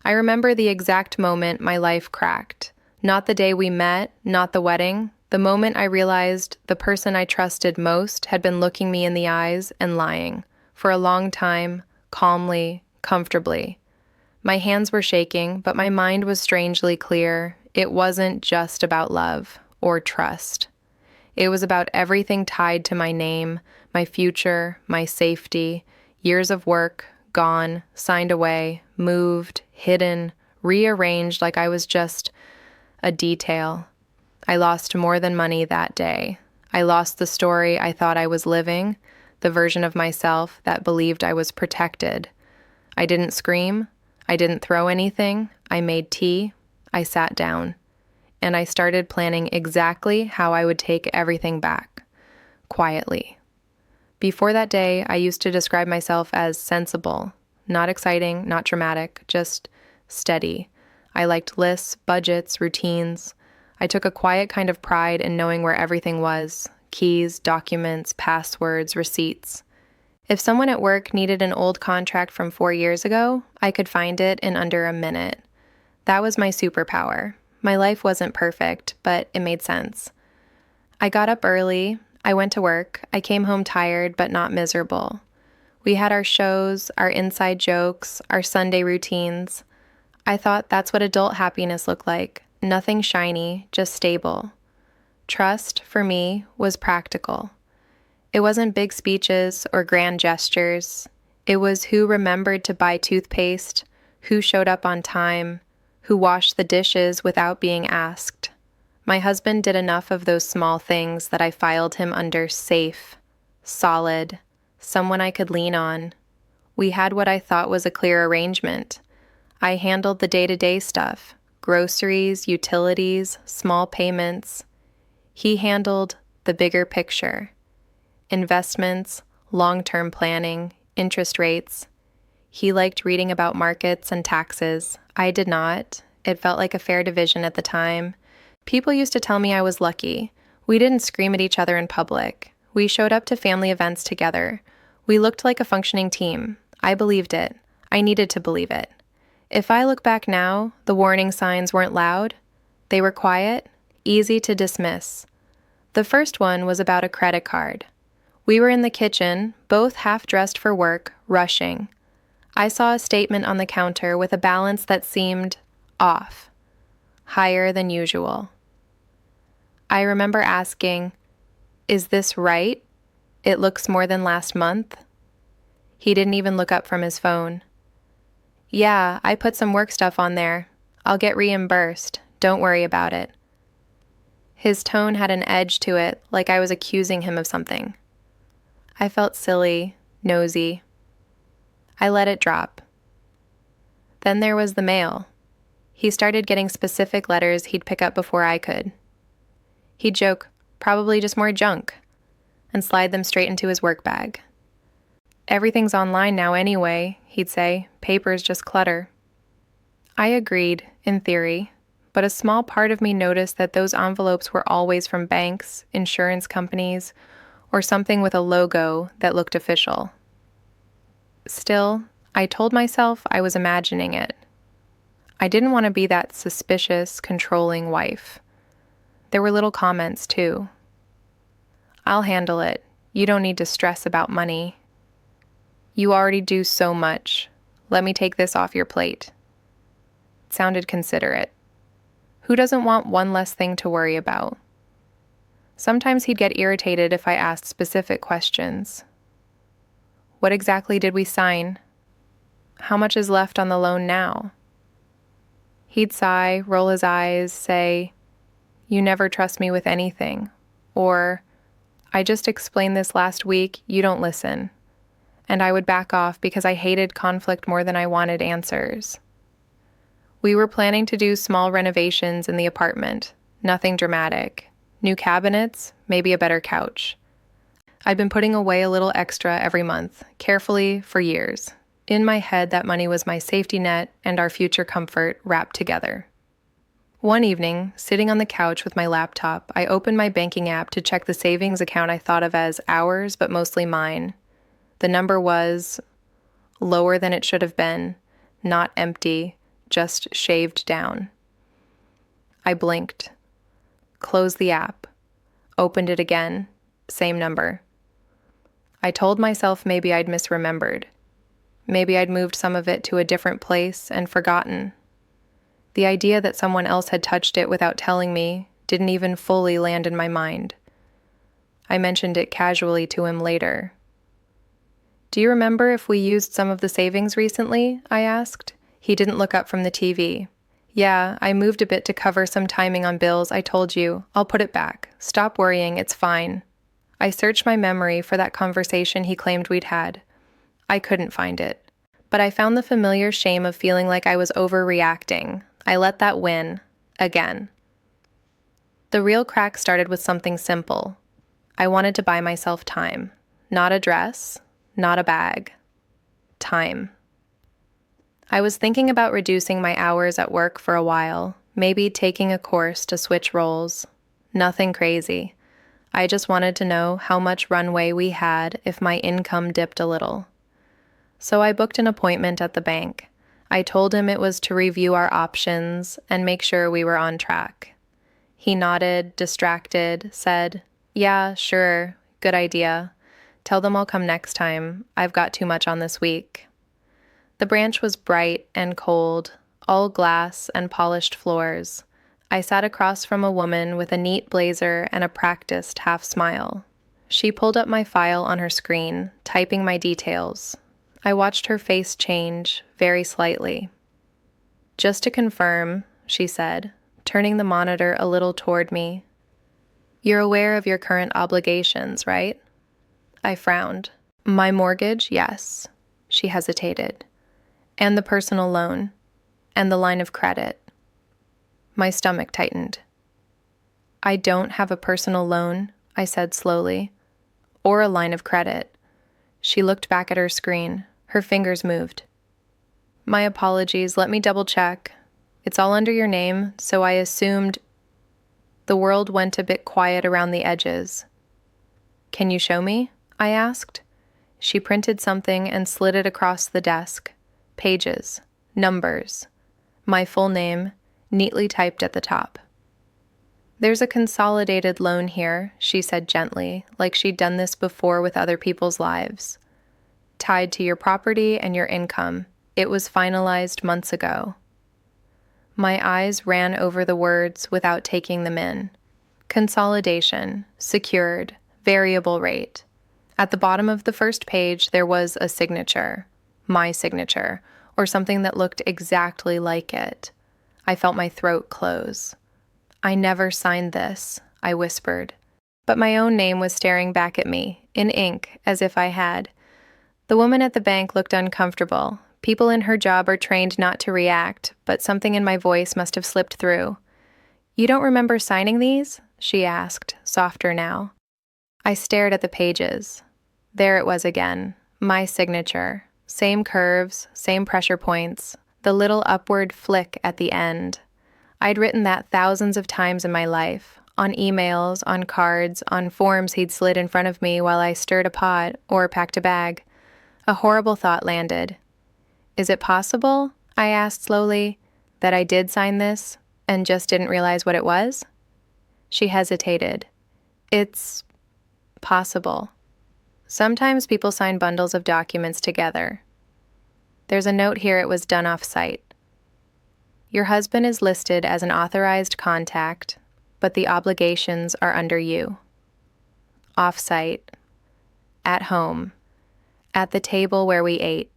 I remember the exact moment my life cracked. Not the day we met, not the wedding. The moment I realized the person I trusted most had been looking me in the eyes and lying. For a long time, calmly, comfortably. My hands were shaking, but my mind was strangely clear. It wasn't just about love or trust. It was about everything tied to my name, my future, my safety, years of work, gone, signed away, moved, hidden, rearranged like I was just a detail. I lost more than money that day. I lost the story I thought I was living, the version of myself that believed I was protected. I didn't scream. I didn't throw anything. I made tea. I sat down. And I started planning exactly how I would take everything back, quietly. Before that day, I used to describe myself as sensible, not exciting, not dramatic, just steady. I liked lists, budgets, routines. I took a quiet kind of pride in knowing where everything was: keys, documents, passwords, receipts. If someone at work needed an old contract from 4 years ago, I could find it in under a minute. That was my superpower. My life wasn't perfect, but it made sense. I got up early. I went to work. I came home tired, but not miserable. We had our shows, our inside jokes, our Sunday routines. I thought that's what adult happiness looked like. Nothing shiny, just stable. Trust, for me, was practical. It wasn't big speeches or grand gestures. It was who remembered to buy toothpaste, who showed up on time, who washed the dishes without being asked. My husband did enough of those small things that I filed him under safe, solid, someone I could lean on. We had what I thought was a clear arrangement. I handled the day-to-day stuff, groceries, utilities, small payments. He handled the bigger picture. Investments, long-term planning, interest rates. He liked reading about markets and taxes. I did not. It felt like a fair division at the time. People used to tell me I was lucky. We didn't scream at each other in public. We showed up to family events together. We looked like a functioning team. I believed it. I needed to believe it. If I look back now, the warning signs weren't loud. They were quiet, easy to dismiss. The first one was about a credit card. We were in the kitchen, both half-dressed for work, rushing. I saw a statement on the counter with a balance that seemed off, higher than usual. I remember asking, "Is this right? It looks more than last month." He didn't even look up from his phone. "Yeah, I put some work stuff on there. I'll get reimbursed. Don't worry about it." His tone had an edge to it, like I was accusing him of something. I felt silly, nosy. I let it drop. Then there was the mail. He started getting specific letters he'd pick up before I could. He'd joke, "Probably just more junk," and slide them straight into his work bag. "Everything's online now anyway," he'd say. "Paper's just clutter." I agreed, in theory, but a small part of me noticed that those envelopes were always from banks, insurance companies, or something with a logo that looked official. Still, I told myself I was imagining it. I didn't want to be that suspicious, controlling wife. There were little comments, too. "I'll handle it. You don't need to stress about money. You already do so much. Let me take this off your plate." It sounded considerate. Who doesn't want one less thing to worry about? Sometimes he'd get irritated if I asked specific questions. "What exactly did we sign? How much is left on the loan now?" He'd sigh, roll his eyes, say, "You never trust me with anything," or, "I just explained this last week, you don't listen." And I would back off because I hated conflict more than I wanted answers. We were planning to do small renovations in the apartment, nothing dramatic. New cabinets, maybe a better couch. I'd been putting away a little extra every month, carefully for years. In my head, that money was my safety net and our future comfort wrapped together. One evening, sitting on the couch with my laptop, I opened my banking app to check the savings account I thought of as ours, but mostly mine. The number was lower than it should have been, not empty, just shaved down. I blinked, closed the app, opened it again, same number. I told myself maybe I'd misremembered. Maybe I'd moved some of it to a different place and forgotten. The idea that someone else had touched it without telling me didn't even fully land in my mind. I mentioned it casually to him later. "Do you remember if we used some of the savings recently?" I asked. He didn't look up from the TV. "Yeah, I moved a bit to cover some timing on bills. I told you. I'll put it back. Stop worrying, it's fine." I searched my memory for that conversation he claimed we'd had. I couldn't find it. But I found the familiar shame of feeling like I was overreacting. I let that win. Again. The real crack started with something simple. I wanted to buy myself time. Not a dress, not a bag. Time. I was thinking about reducing my hours at work for a while, maybe taking a course to switch roles. Nothing crazy. I just wanted to know how much runway we had if my income dipped a little. So I booked an appointment at the bank. I told him it was to review our options and make sure we were on track. He nodded, distracted, said, "Yeah, sure, good idea. Tell them I'll come next time. I've got too much on this week." The branch was bright and cold, all glass and polished floors. I sat across from a woman with a neat blazer and a practiced half smile. She pulled up my file on her screen, typing my details. I watched her face change, very slightly. "Just to confirm," she said, turning the monitor a little toward me. "You're aware of your current obligations, right?" I frowned. "My mortgage, yes." She hesitated. "And the personal loan, and the line of credit." My stomach tightened. "I don't have a personal loan," I said slowly, "or a line of credit." She looked back at her screen. Her fingers moved. "My apologies, let me double check. It's all under your name, so I assumed—" The world went a bit quiet around the edges. "Can you show me?" I asked. She printed something and slid it across the desk. Pages, numbers, my full name, neatly typed at the top. "There's a consolidated loan here," she said gently, like she'd done this before with other people's lives. "Tied to your property and your income. It was finalized months ago." My eyes ran over the words without taking them in. Consolidation, secured, variable rate. At the bottom of the first page, there was a signature. My signature, or something that looked exactly like it. I felt my throat close. "I never signed this," I whispered. But my own name was staring back at me, in ink, as if I had. The woman at the bank looked uncomfortable. People in her job are trained not to react, but something in my voice must have slipped through. "You don't remember signing these?" she asked, softer now. I stared at the pages. There it was again, my signature. Same curves, same pressure points, the little upward flick at the end. I'd written that thousands of times in my life, on emails, on cards, on forms he'd slid in front of me while I stirred a pot or packed a bag. A horrible thought landed. "Is it possible," I asked slowly, "that I did sign this and just didn't realize what it was?" She hesitated. "It's possible. Sometimes people sign bundles of documents together. There's a note here it was done off-site. Your husband is listed as an authorized contact, but the obligations are under you. Off-site. At home. At the table where we ate.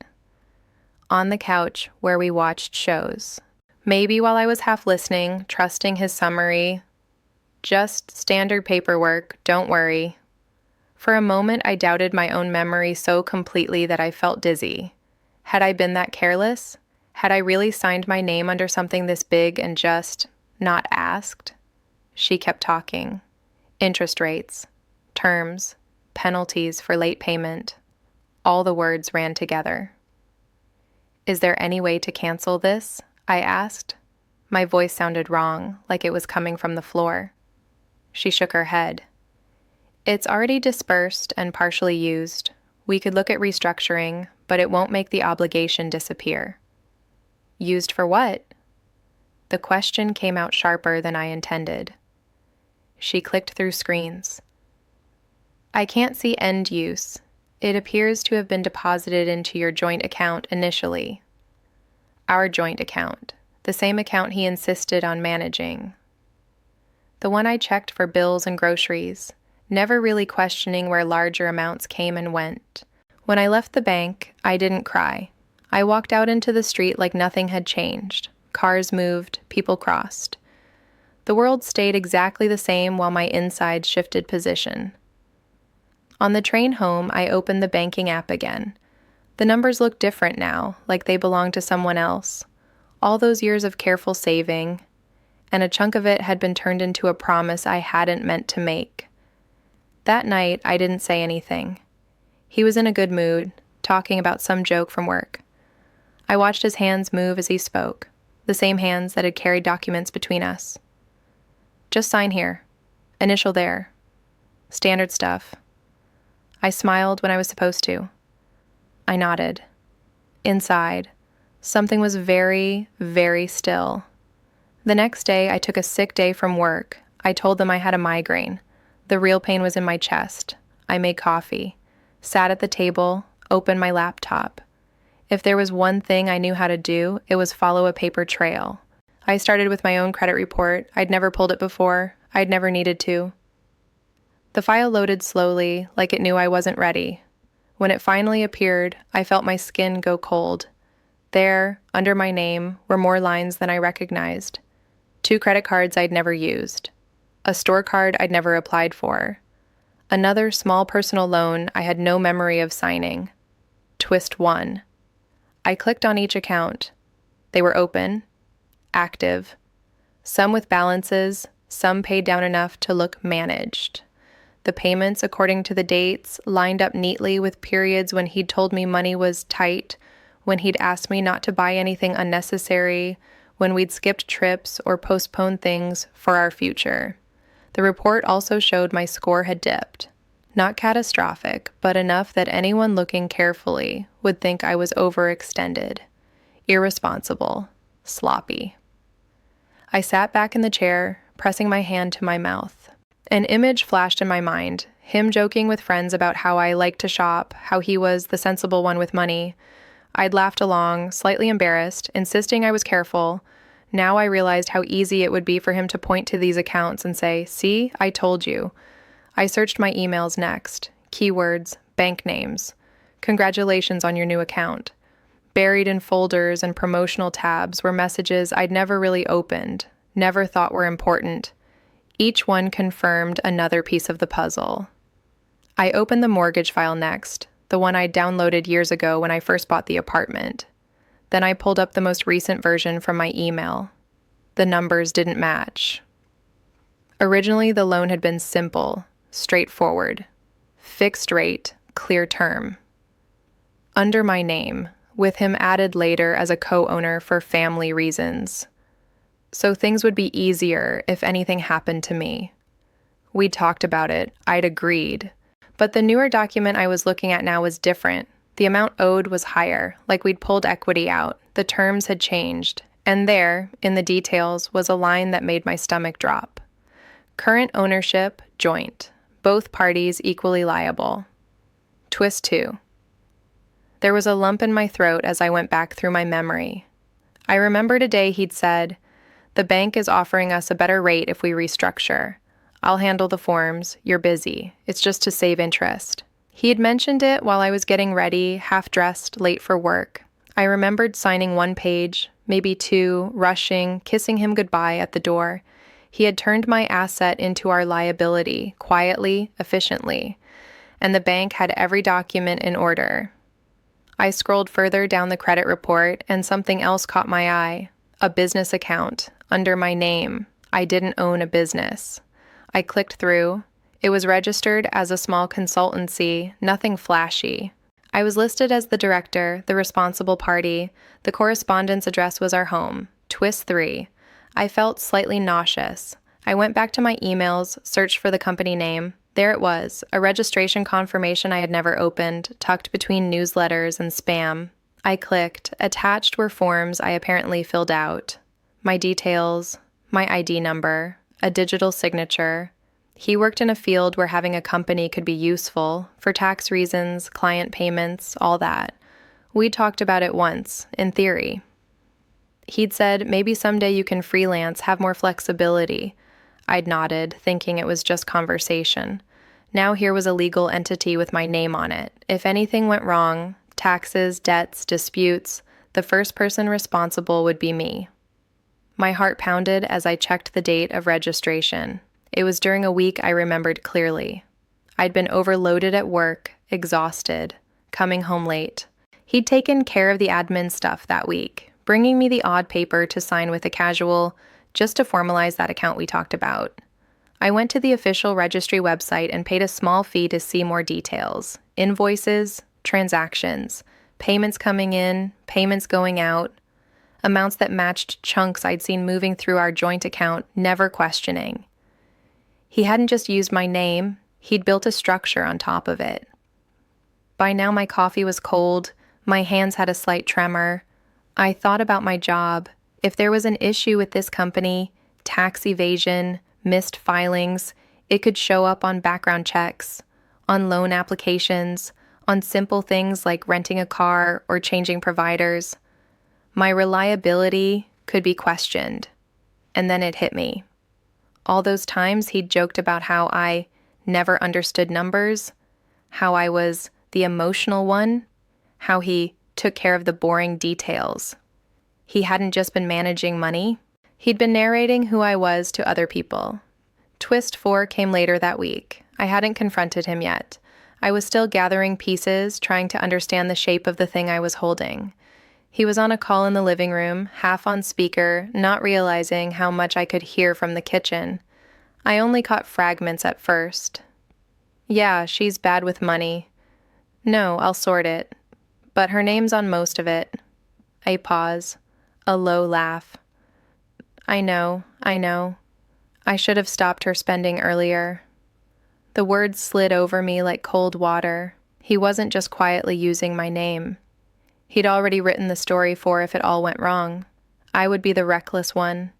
On the couch where we watched shows. Maybe while I was half listening, trusting his summary. Just standard paperwork, don't worry." For a moment, I doubted my own memory so completely that I felt dizzy. Had I been that careless? Had I really signed my name under something this big and just not asked? She kept talking. Interest rates, terms, penalties for late payment. All the words ran together. "Is there any way to cancel this?" I asked. My voice sounded wrong, like it was coming from the floor. She shook her head. "It's already dispersed and partially used. We could look at restructuring, but it won't make the obligation disappear." Used for what? The question came out sharper than I intended. She clicked through screens. I can't see end use. It appears to have been deposited into your joint account initially. Our joint account, the same account he insisted on managing. The one I checked for bills and groceries, never really questioning where larger amounts came and went. When I left the bank, I didn't cry. I walked out into the street like nothing had changed. Cars moved, people crossed. The world stayed exactly the same while my insides shifted position. On the train home, I opened the banking app again. The numbers looked different now, like they belonged to someone else. All those years of careful saving, and a chunk of it had been turned into a promise I hadn't meant to make. That night, I didn't say anything. He was in a good mood, talking about some joke from work. I watched his hands move as he spoke, the same hands that had carried documents between us. Just sign here. Initial there. Standard stuff. I smiled when I was supposed to. I nodded. Inside, something was very, very still. The next day, I took a sick day from work. I told them I had a migraine. The real pain was in my chest. I made coffee, sat at the table, opened my laptop. If there was one thing I knew how to do, it was follow a paper trail. I started with my own credit report. I'd never pulled it before. I'd never needed to. The file loaded slowly, like it knew I wasn't ready. When it finally appeared, I felt my skin go cold. There, under my name, were more lines than I recognized. 2 credit cards I'd never used. A store card I'd never applied for. Another small personal loan I had no memory of signing. Twist 1. I clicked on each account. They were open, active, some with balances, some paid down enough to look managed. The payments, according to the dates, lined up neatly with periods when he'd told me money was tight, when he'd asked me not to buy anything unnecessary, when we'd skipped trips or postponed things for our future. The report also showed my score had dipped. Not catastrophic, but enough that anyone looking carefully would think I was overextended, irresponsible, sloppy. I sat back in the chair, pressing my hand to my mouth. An image flashed in my mind, him joking with friends about how I liked to shop, how he was the sensible one with money. I'd laughed along, slightly embarrassed, insisting I was careful. Now I realized how easy it would be for him to point to these accounts and say, "See, I told you." I searched my emails next. Keywords, bank names. "Congratulations on your new account." Buried in folders and promotional tabs were messages I'd never really opened, never thought were important. Each one confirmed another piece of the puzzle. I opened the mortgage file next, the one I downloaded years ago when I first bought the apartment. Then I pulled up the most recent version from my email. The numbers didn't match. Originally, the loan had been simple, straightforward, fixed rate, clear term. Under my name, with him added later as a co-owner for family reasons. So things would be easier if anything happened to me. We'd talked about it, I'd agreed. But the newer document I was looking at now was different. The amount owed was higher, like we'd pulled equity out. The terms had changed. And there, in the details, was a line that made my stomach drop. Current ownership, joint. Both parties equally liable. Twist 2. There was a lump in my throat as I went back through my memory. I remembered a day he'd said, "The bank is offering us a better rate if we restructure. I'll handle the forms. You're busy. It's just to save interest." He had mentioned it while I was getting ready, half-dressed, late for work. I remembered signing 1 page, maybe 2, rushing, kissing him goodbye at the door. He had turned my asset into our liability, quietly, efficiently. And the bank had every document in order. I scrolled further down the credit report, and something else caught my eye. A business account, under my name. I didn't own a business. I clicked through. It was registered as a small consultancy, nothing flashy. I was listed as the director, the responsible party. The correspondence address was our home. Twist 3. I felt slightly nauseous. I went back to my emails, searched for the company name. There it was, a registration confirmation I had never opened, tucked between newsletters and spam. I clicked. Attached were forms I apparently filled out. My details, my ID number, a digital signature. He worked in a field where having a company could be useful, for tax reasons, client payments, all that. We talked about it once, in theory. He'd said, maybe someday you can freelance, have more flexibility. I'd nodded, thinking it was just conversation. Now here was a legal entity with my name on it. If anything went wrong, taxes, debts, disputes, the first person responsible would be me. My heart pounded as I checked the date of registration. It was during a week I remembered clearly. I'd been overloaded at work, exhausted, coming home late. He'd taken care of the admin stuff that week, bringing me the odd paper to sign with a casual, just to formalize that account we talked about. I went to the official registry website and paid a small fee to see more details. Invoices, transactions, payments coming in, payments going out, amounts that matched chunks I'd seen moving through our joint account, never questioning. He hadn't just used my name, he'd built a structure on top of it. By now my coffee was cold, my hands had a slight tremor. I thought about my job. If there was an issue with this company, tax evasion, missed filings, it could show up on background checks, on loan applications, on simple things like renting a car or changing providers. My reliability could be questioned. And then it hit me. All those times he'd joked about how I never understood numbers, how I was the emotional one, how he took care of the boring details. He hadn't just been managing money, he'd been narrating who I was to other people. Twist 4 came later that week. I hadn't confronted him yet. I was still gathering pieces, trying to understand the shape of the thing I was holding. He was on a call in the living room, half on speaker, not realizing how much I could hear from the kitchen. I only caught fragments at first. Yeah, she's bad with money. No, I'll sort it. But her name's on most of it. A pause. A low laugh. I know. I should have stopped her spending earlier. The words slid over me like cold water. He wasn't just quietly using my name. He'd already written the story for if it all went wrong. I would be the reckless one,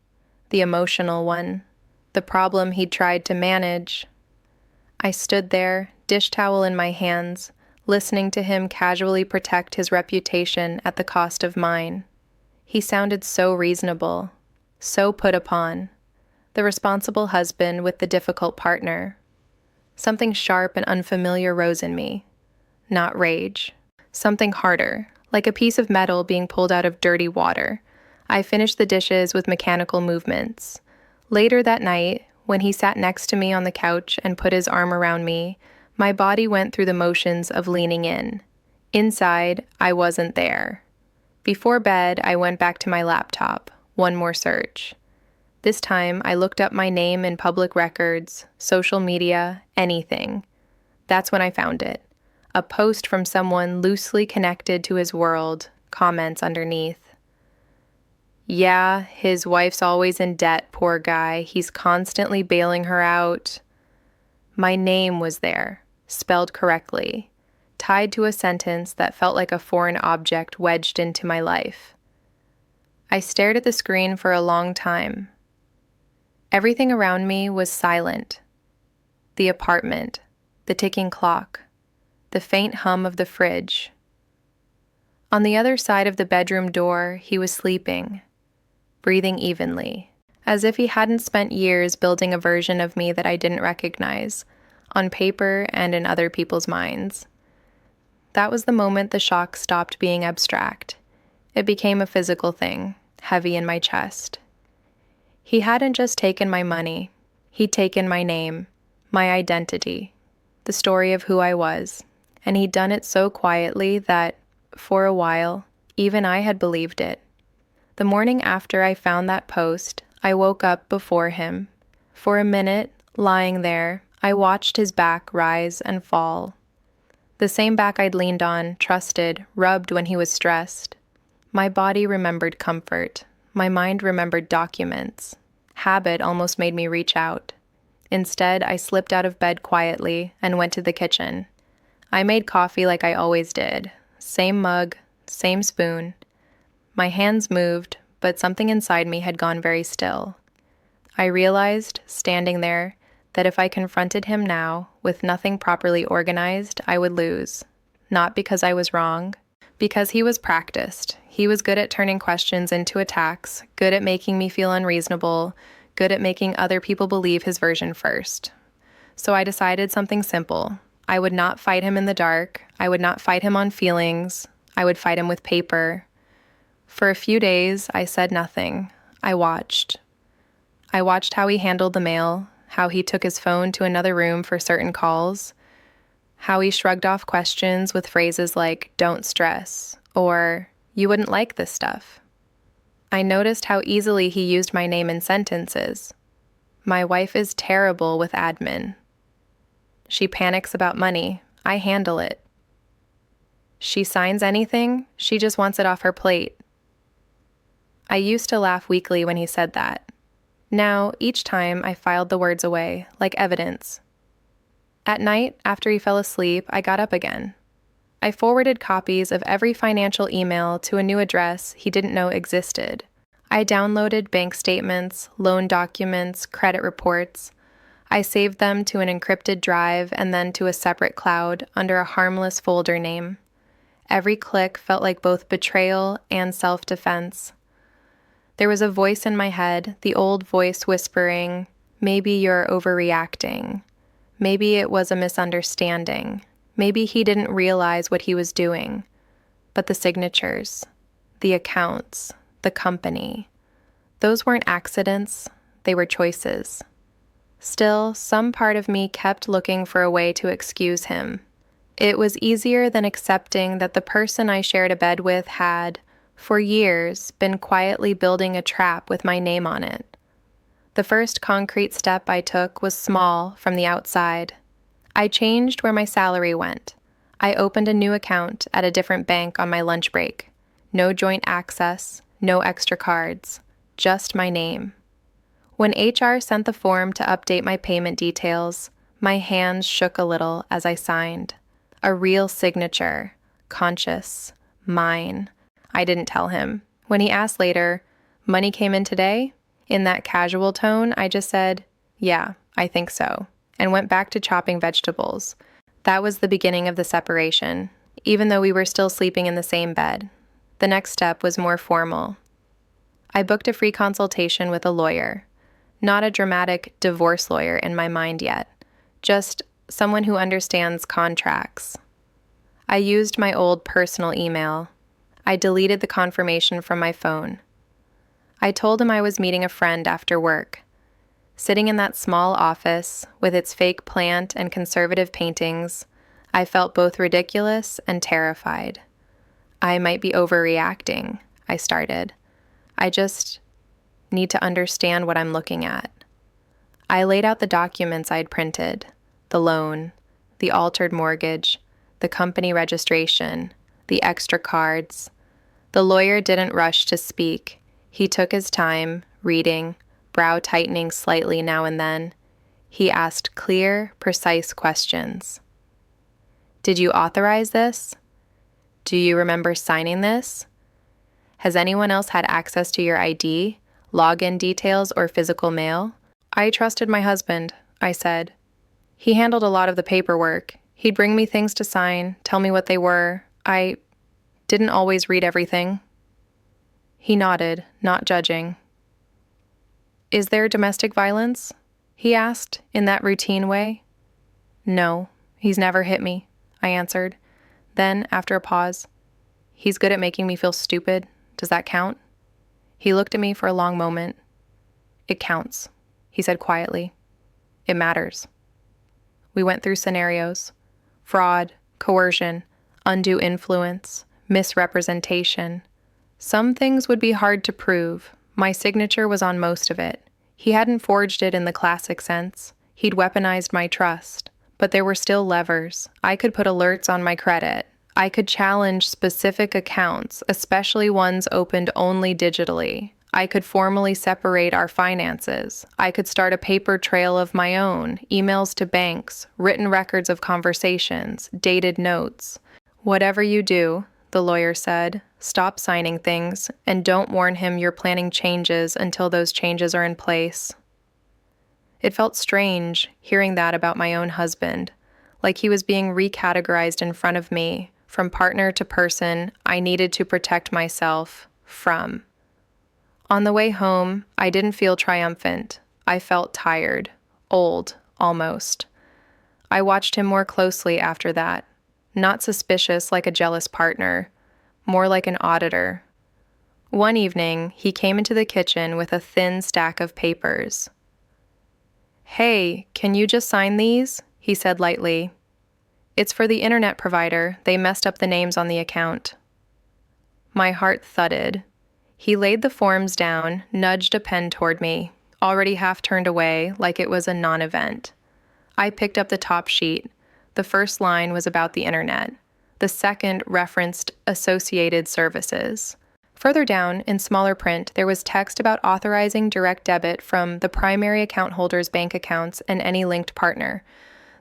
the emotional one, the problem he'd tried to manage. I stood there, dish towel in my hands, listening to him casually protect his reputation at the cost of mine. He sounded so reasonable, so put upon, the responsible husband with the difficult partner. Something sharp and unfamiliar rose in me. Not rage. Something harder, like a piece of metal being pulled out of dirty water. I finished the dishes with mechanical movements. Later that night, when he sat next to me on the couch and put his arm around me, my body went through the motions of leaning in. Inside, I wasn't there. Before bed, I went back to my laptop. One more search. This time, I looked up my name in public records, social media, anything. That's when I found it. A post from someone loosely connected to his world, comments underneath. Yeah, his wife's always in debt, poor guy. He's constantly bailing her out. My name was there, spelled correctly, tied to a sentence that felt like a foreign object wedged into my life. I stared at the screen for a long time. Everything around me was silent. The apartment, the ticking clock, the faint hum of the fridge. On the other side of the bedroom door, he was sleeping, breathing evenly, as if he hadn't spent years building a version of me that I didn't recognize, on paper and in other people's minds. That was the moment the shock stopped being abstract. It became a physical thing, heavy in my chest. He hadn't just taken my money. He'd taken my name, my identity, the story of who I was, and he'd done it so quietly that, for a while, even I had believed it. The morning after I found that post, I woke up before him. For a minute, lying there, I watched his back rise and fall. The same back I'd leaned on, trusted, rubbed when he was stressed. My body remembered comfort. My mind remembered documents. Habit almost made me reach out. Instead, I slipped out of bed quietly and went to the kitchen. I made coffee like I always did. Same mug, same spoon. My hands moved, but something inside me had gone very still. I realized, standing there, that if I confronted him now, with nothing properly organized, I would lose. Not because I was wrong, because he was practiced. He was good at turning questions into attacks, good at making me feel unreasonable, good at making other people believe his version first. So I decided something simple. I would not fight him in the dark. I would not fight him on feelings. I would fight him with paper. For a few days, I said nothing. I watched. I watched how he handled the mail, how he took his phone to another room for certain calls, how he shrugged off questions with phrases like, "Don't stress," or, "You wouldn't like this stuff." I noticed how easily he used my name in sentences. My wife is terrible with admin. She panics about money. I handle it. She signs anything, she just wants it off her plate. I used to laugh weakly when he said that. Now, each time I filed the words away, like evidence. At night, after he fell asleep, I got up again. I forwarded copies of every financial email to a new address he didn't know existed. I downloaded bank statements, loan documents, credit reports. I saved them to an encrypted drive and then to a separate cloud under a harmless folder name. Every click felt like both betrayal and self-defense. There was a voice in my head, the old voice whispering, "Maybe you're overreacting. Maybe it was a misunderstanding. Maybe he didn't realize what he was doing." But the signatures, the accounts, the company, those weren't accidents, they were choices. Still, some part of me kept looking for a way to excuse him. It was easier than accepting that the person I shared a bed with had, for years, been quietly building a trap with my name on it. The first concrete step I took was small from the outside. I changed where my salary went. I opened a new account at a different bank on my lunch break. No joint access, no extra cards, just my name. When HR sent the form to update my payment details, my hands shook a little as I signed. A real signature, conscious, mine. I didn't tell him. When he asked later, "Money came in today?" In that casual tone, I just said, "Yeah, I think so," and went back to chopping vegetables. That was the beginning of the separation, even though we were still sleeping in the same bed. The next step was more formal. I booked a free consultation with a lawyer. Not a dramatic divorce lawyer in my mind yet, just someone who understands contracts. I used my old personal email. I deleted the confirmation from my phone. I told him I was meeting a friend after work. Sitting in that small office, with its fake plant and conservative paintings, I felt both ridiculous and terrified. I might be overreacting, I started. I just need to understand what I'm looking at. I laid out the documents I'd printed, the loan, the altered mortgage, the company registration, the extra cards. The lawyer didn't rush to speak. He took his time, reading, brow tightening slightly now and then. He asked clear, precise questions. "Did you authorize this? Do you remember signing this? Has anyone else had access to your ID, login details, or physical mail?" "I trusted my husband," I said. "He handled a lot of the paperwork. He'd bring me things to sign, tell me what they were. I didn't always read everything." He nodded, not judging. "Is there domestic violence?" he asked, in that routine way. "No, he's never hit me," I answered. Then, after a pause, "He's good at making me feel stupid. Does that count?" He looked at me for a long moment. "It counts," he said quietly. "It matters." We went through scenarios: fraud, coercion, undue influence, misrepresentation. Some things would be hard to prove. My signature was on most of it. He hadn't forged it in the classic sense. He'd weaponized my trust. But there were still levers. I could put alerts on my credit. I could challenge specific accounts, especially ones opened only digitally. I could formally separate our finances. I could start a paper trail of my own, emails to banks, written records of conversations, dated notes. Whatever you do, the lawyer said. Stop signing things, and don't warn him you're planning changes until those changes are in place. It felt strange hearing that about my own husband, like he was being recategorized in front of me, from partner to person I needed to protect myself from. On the way home, I didn't feel triumphant. I felt tired, old, almost. I watched him more closely after that, not suspicious like a jealous partner, more like an auditor. One evening, he came into the kitchen with a thin stack of papers. "Hey, can you just sign these?" he said lightly. "It's for the internet provider. They messed up the names on the account." My heart thudded. He laid the forms down, nudged a pen toward me, already half turned away like it was a non-event. I picked up the top sheet. The first line was about the internet. The second referenced associated services. Further down, in smaller print, there was text about authorizing direct debit from the primary account holder's bank accounts and any linked partner.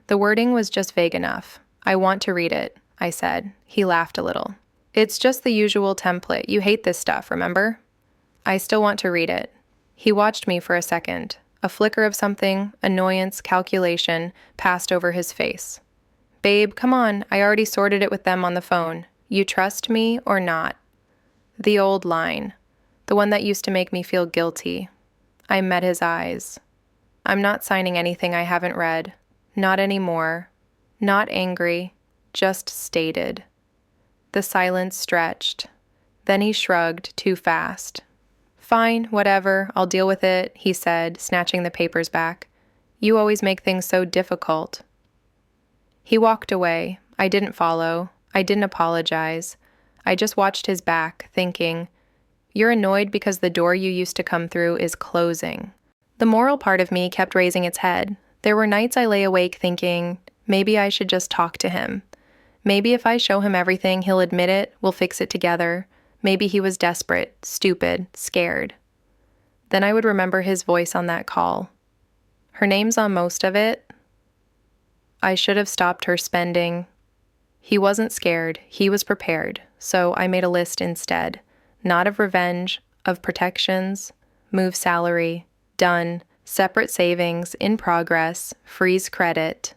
The wording was just vague enough. "I want to read it," I said. He laughed a little. "It's just the usual template. You hate this stuff, remember?" "I still want to read it." He watched me for a second. A flicker of something, annoyance, calculation, passed over his face. "Babe, come on. I already sorted it with them on the phone. You trust me or not?" The old line. The one that used to make me feel guilty. I met his eyes. "I'm not signing anything I haven't read. Not anymore. Not angry. Just stated." The silence stretched. Then he shrugged too fast. "Fine, whatever, I'll deal with it," he said, snatching the papers back. "You always make things so difficult." He walked away. I didn't follow. I didn't apologize. I just watched his back, thinking, "You're annoyed because the door you used to come through is closing." The moral part of me kept raising its head. There were nights I lay awake thinking, maybe I should just talk to him. Maybe if I show him everything, he'll admit it, we'll fix it together. Maybe he was desperate, stupid, scared. Then I would remember his voice on that call. "Her name's on most of it." I should have stopped her spending. He wasn't scared, he was prepared, so I made a list instead. Not of revenge, of protections, move salary, done, separate savings, in progress, freeze credit.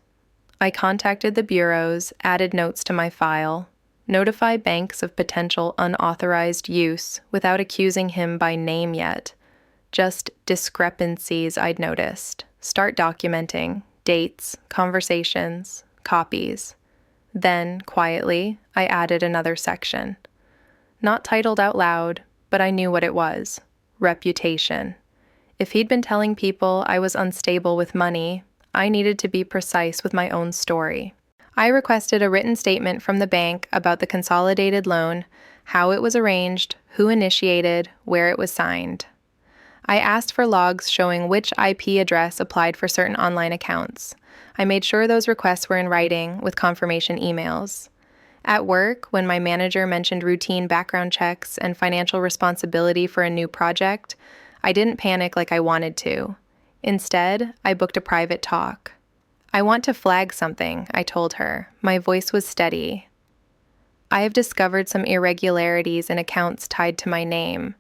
I contacted the bureaus, added notes to my file, notify banks of potential unauthorized use without accusing him by name yet. Just discrepancies I'd noticed. Start documenting, dates, conversations, copies. Then, quietly, I added another section. Not titled out loud, but I knew what it was. Reputation. If he'd been telling people I was unstable with money, I needed to be precise with my own story. I requested a written statement from the bank about the consolidated loan, how it was arranged, who initiated, where it was signed. I asked for logs showing which IP address applied for certain online accounts. I made sure those requests were in writing with confirmation emails. At work, when my manager mentioned routine background checks and financial responsibility for a new project, I didn't panic like I wanted to. Instead, I booked a private talk. "I want to flag something," I told her. My voice was steady. "I have discovered some irregularities in accounts tied to my name.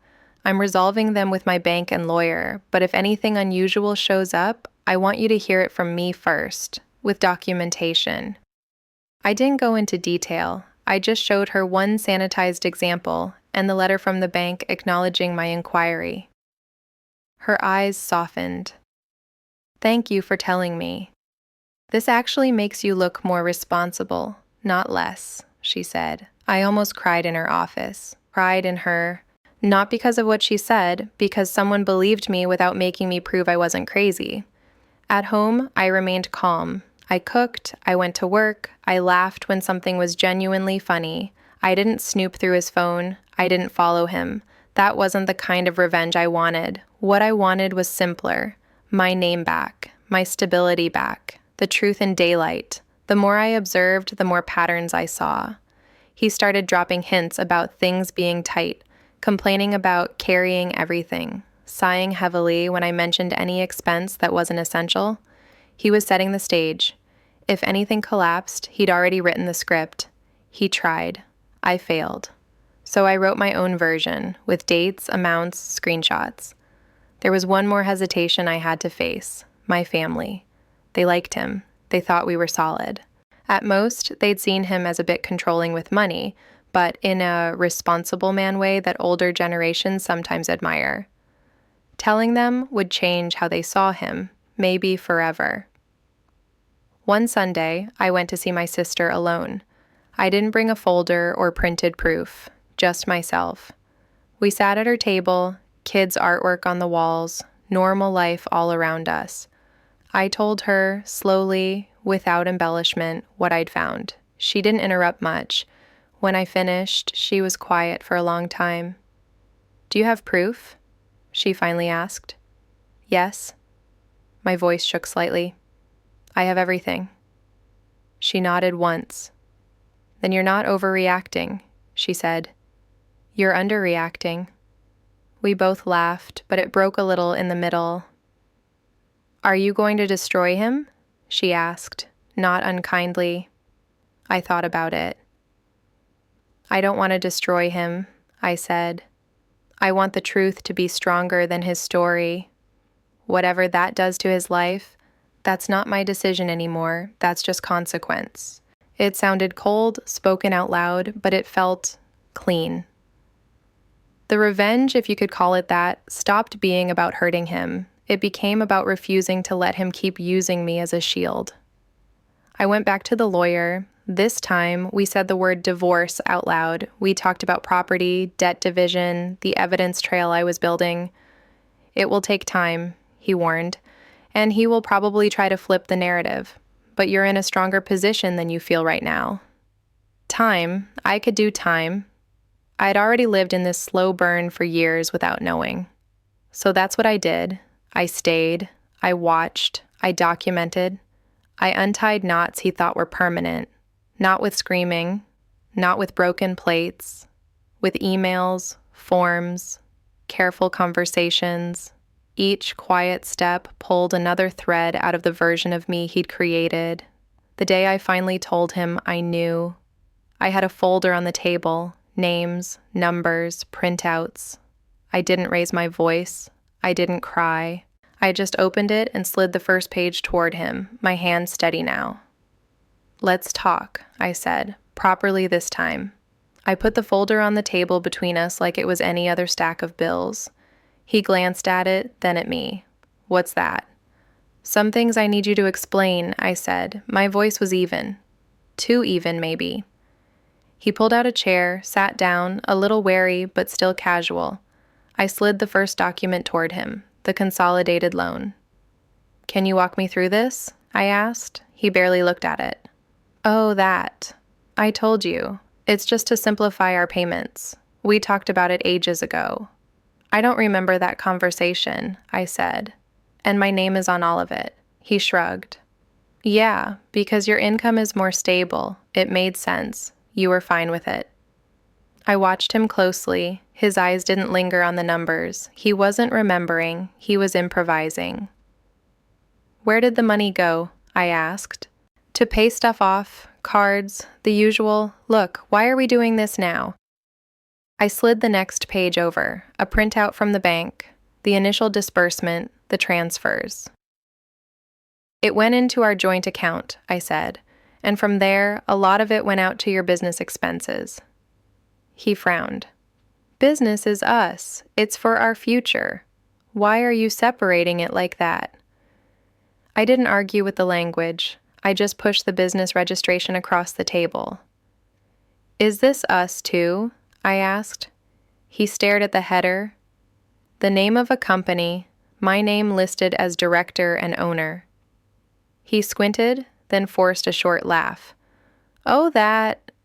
I'm resolving them with my bank and lawyer, but if anything unusual shows up, I want you to hear it from me first, with documentation." I didn't go into detail. I just showed her one sanitized example and the letter from the bank acknowledging my inquiry. Her eyes softened. "Thank you for telling me. This actually makes you look more responsible, not less," she said. I almost cried in her office. Pride in her. Not because of what she said, because someone believed me without making me prove I wasn't crazy. At home, I remained calm. I cooked, I went to work, I laughed when something was genuinely funny. I didn't snoop through his phone. I didn't follow him. That wasn't the kind of revenge I wanted. What I wanted was simpler. My name back, my stability back, the truth in daylight. The more I observed, the more patterns I saw. He started dropping hints about things being tight, complaining about carrying everything, sighing heavily when I mentioned any expense that wasn't essential. He was setting the stage. If anything collapsed, he'd already written the script. He tried. I failed. So I wrote my own version, with dates, amounts, screenshots. There was one more hesitation I had to face: my family. They liked him. They thought we were solid. At most, they'd seen him as a bit controlling with money, but in a responsible man way that older generations sometimes admire. Telling them would change how they saw him, maybe forever. One Sunday, I went to see my sister alone. I didn't bring a folder or printed proof, just myself. We sat at her table, kids' artwork on the walls, normal life all around us. I told her, slowly, without embellishment, what I'd found. She didn't interrupt much. When I finished, she was quiet for a long time. "Do you have proof?" she finally asked. "Yes." My voice shook slightly. "I have everything." She nodded once. "Then you're not overreacting," she said. "You're underreacting." We both laughed, but it broke a little in the middle. "Are you going to destroy him?" she asked, not unkindly. I thought about it. "I don't want to destroy him," I said. "I want the truth to be stronger than his story. Whatever that does to his life, that's not my decision anymore. That's just consequence." It sounded cold, spoken out loud, but it felt clean. The revenge, if you could call it that, stopped being about hurting him. It became about refusing to let him keep using me as a shield. I went back to the lawyer. This time, we said the word divorce out loud. We talked about property, debt division, the evidence trail I was building. "It will take time," he warned, "and he will probably try to flip the narrative. But you're in a stronger position than you feel right now." Time, I could do time. I'd already lived in this slow burn for years without knowing. So that's what I did. I stayed, I watched, I documented. I untied knots he thought were permanent, not with screaming, not with broken plates, with emails, forms, careful conversations. Each quiet step pulled another thread out of the version of me he'd created. The day I finally told him I knew, I had a folder on the table, names, numbers, printouts. I didn't raise my voice. I didn't cry. I just opened it and slid the first page toward him, my hand steady now. "Let's talk," I said, properly this time. I put the folder on the table between us like it was any other stack of bills. He glanced at it, then at me. "What's that?" "Some things I need you to explain," I said. My voice was even. Too even, maybe. He pulled out a chair, sat down, a little wary but still casual. I slid the first document toward him, the consolidated loan. "Can you walk me through this?" I asked. He barely looked at it. "Oh, that. I told you. It's just to simplify our payments. We talked about it ages ago." "I don't remember that conversation," I said. "And my name is on all of it." He shrugged. "Yeah, because your income is more stable. It made sense. You were fine with it." I watched him closely. His eyes didn't linger on the numbers. He wasn't remembering. He was improvising. "Where did the money go?" I asked. "To pay stuff off, cards, the usual. Look, why are we doing this now?" I slid the next page over, a printout from the bank, the initial disbursement, the transfers. "It went into our joint account," I said, "and from there, a lot of it went out to your business expenses." He frowned. "Business is us. It's for our future. Why are you separating it like that?" I didn't argue with the language. I just pushed the business registration across the table. "Is this us too?" I asked. He stared at the header. The name of a company, my name listed as director and owner. He squinted, then forced a short laugh. "Oh,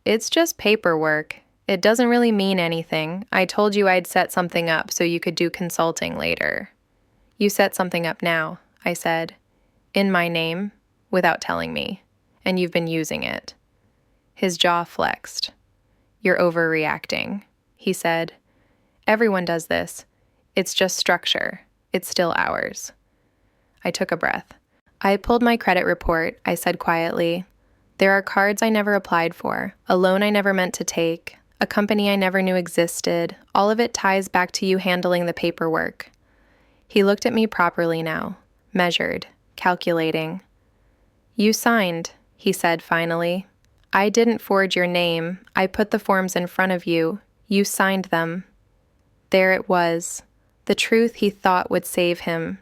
it's just paperwork. It doesn't really mean anything. I told you I'd set something up so you could do consulting later." "You set something up now," I said. "In my name, without telling me. And you've been using it." His jaw flexed. "You're overreacting," he said. "Everyone does this. It's just structure. It's still ours." I took a breath. "I pulled my credit report," I said quietly. "There are cards I never applied for, a loan I never meant to take, A company I never knew existed. All of it ties back to you handling the paperwork. He looked at me properly now, measured, calculating. You signed, he said finally. I didn't forge your name. I put the forms in front of you. You signed them. There it was, the truth he thought would save him.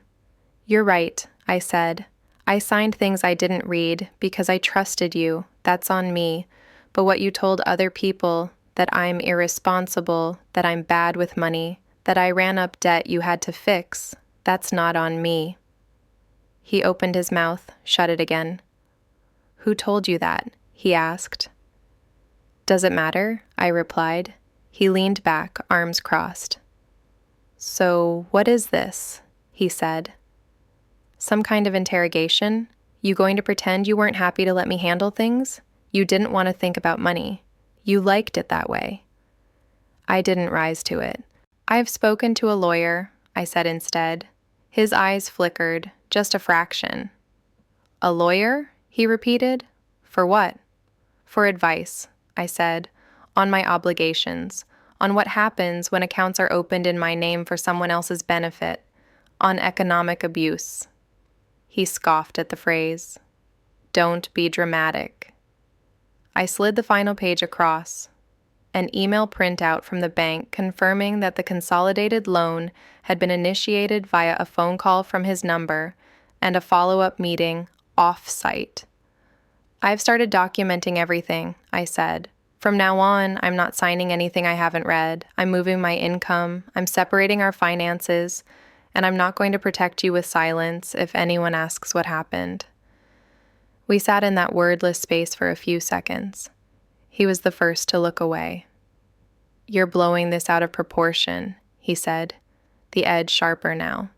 You're right, I said. I signed things I didn't read because I trusted you. That's on me. But what you told other people, that I'm irresponsible, that I'm bad with money, that I ran up debt you had to fix, that's not on me. He opened his mouth, shut it again. Who told you that? He asked. Does it matter? I replied. He leaned back, arms crossed. So, what is this? He said. Some kind of interrogation? You going to pretend you weren't happy to let me handle things? You didn't want to think about money. You liked it that way. I didn't rise to it. I've spoken to a lawyer, I said instead. His eyes flickered, just a fraction. A lawyer? He repeated. For what? For advice, I said, on my obligations, on what happens when accounts are opened in my name for someone else's benefit, on economic abuse. He scoffed at the phrase. Don't be dramatic. I slid the final page across. An email printout from the bank confirming that the consolidated loan had been initiated via a phone call from his number and a follow-up meeting off-site. I've started documenting everything, I said. From now on, I'm not signing anything I haven't read. I'm moving my income. I'm separating our finances. And I'm not going to protect you with silence if anyone asks what happened. We sat in that wordless space for a few seconds. He was the first to look away. You're blowing this out of proportion, he said, the edge sharper now.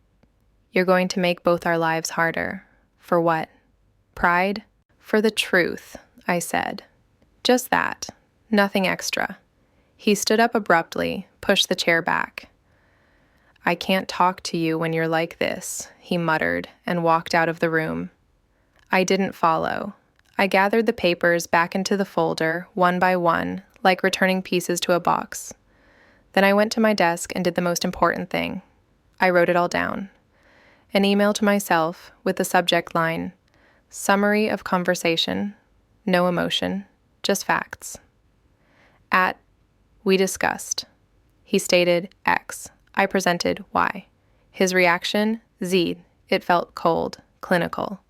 You're going to make both our lives harder. For what? Pride? For the truth, I said. Just that. Nothing extra. He stood up abruptly, pushed the chair back. I can't talk to you when you're like this, he muttered, and walked out of the room. I didn't follow. I gathered the papers back into the folder, one by one, like returning pieces to a box. Then I went to my desk and did the most important thing. I wrote it all down. An email to myself with the subject line, Summary of Conversation, no emotion, just facts. At We discussed. He stated X. I presented Y. His reaction, Z. It felt cold, clinical.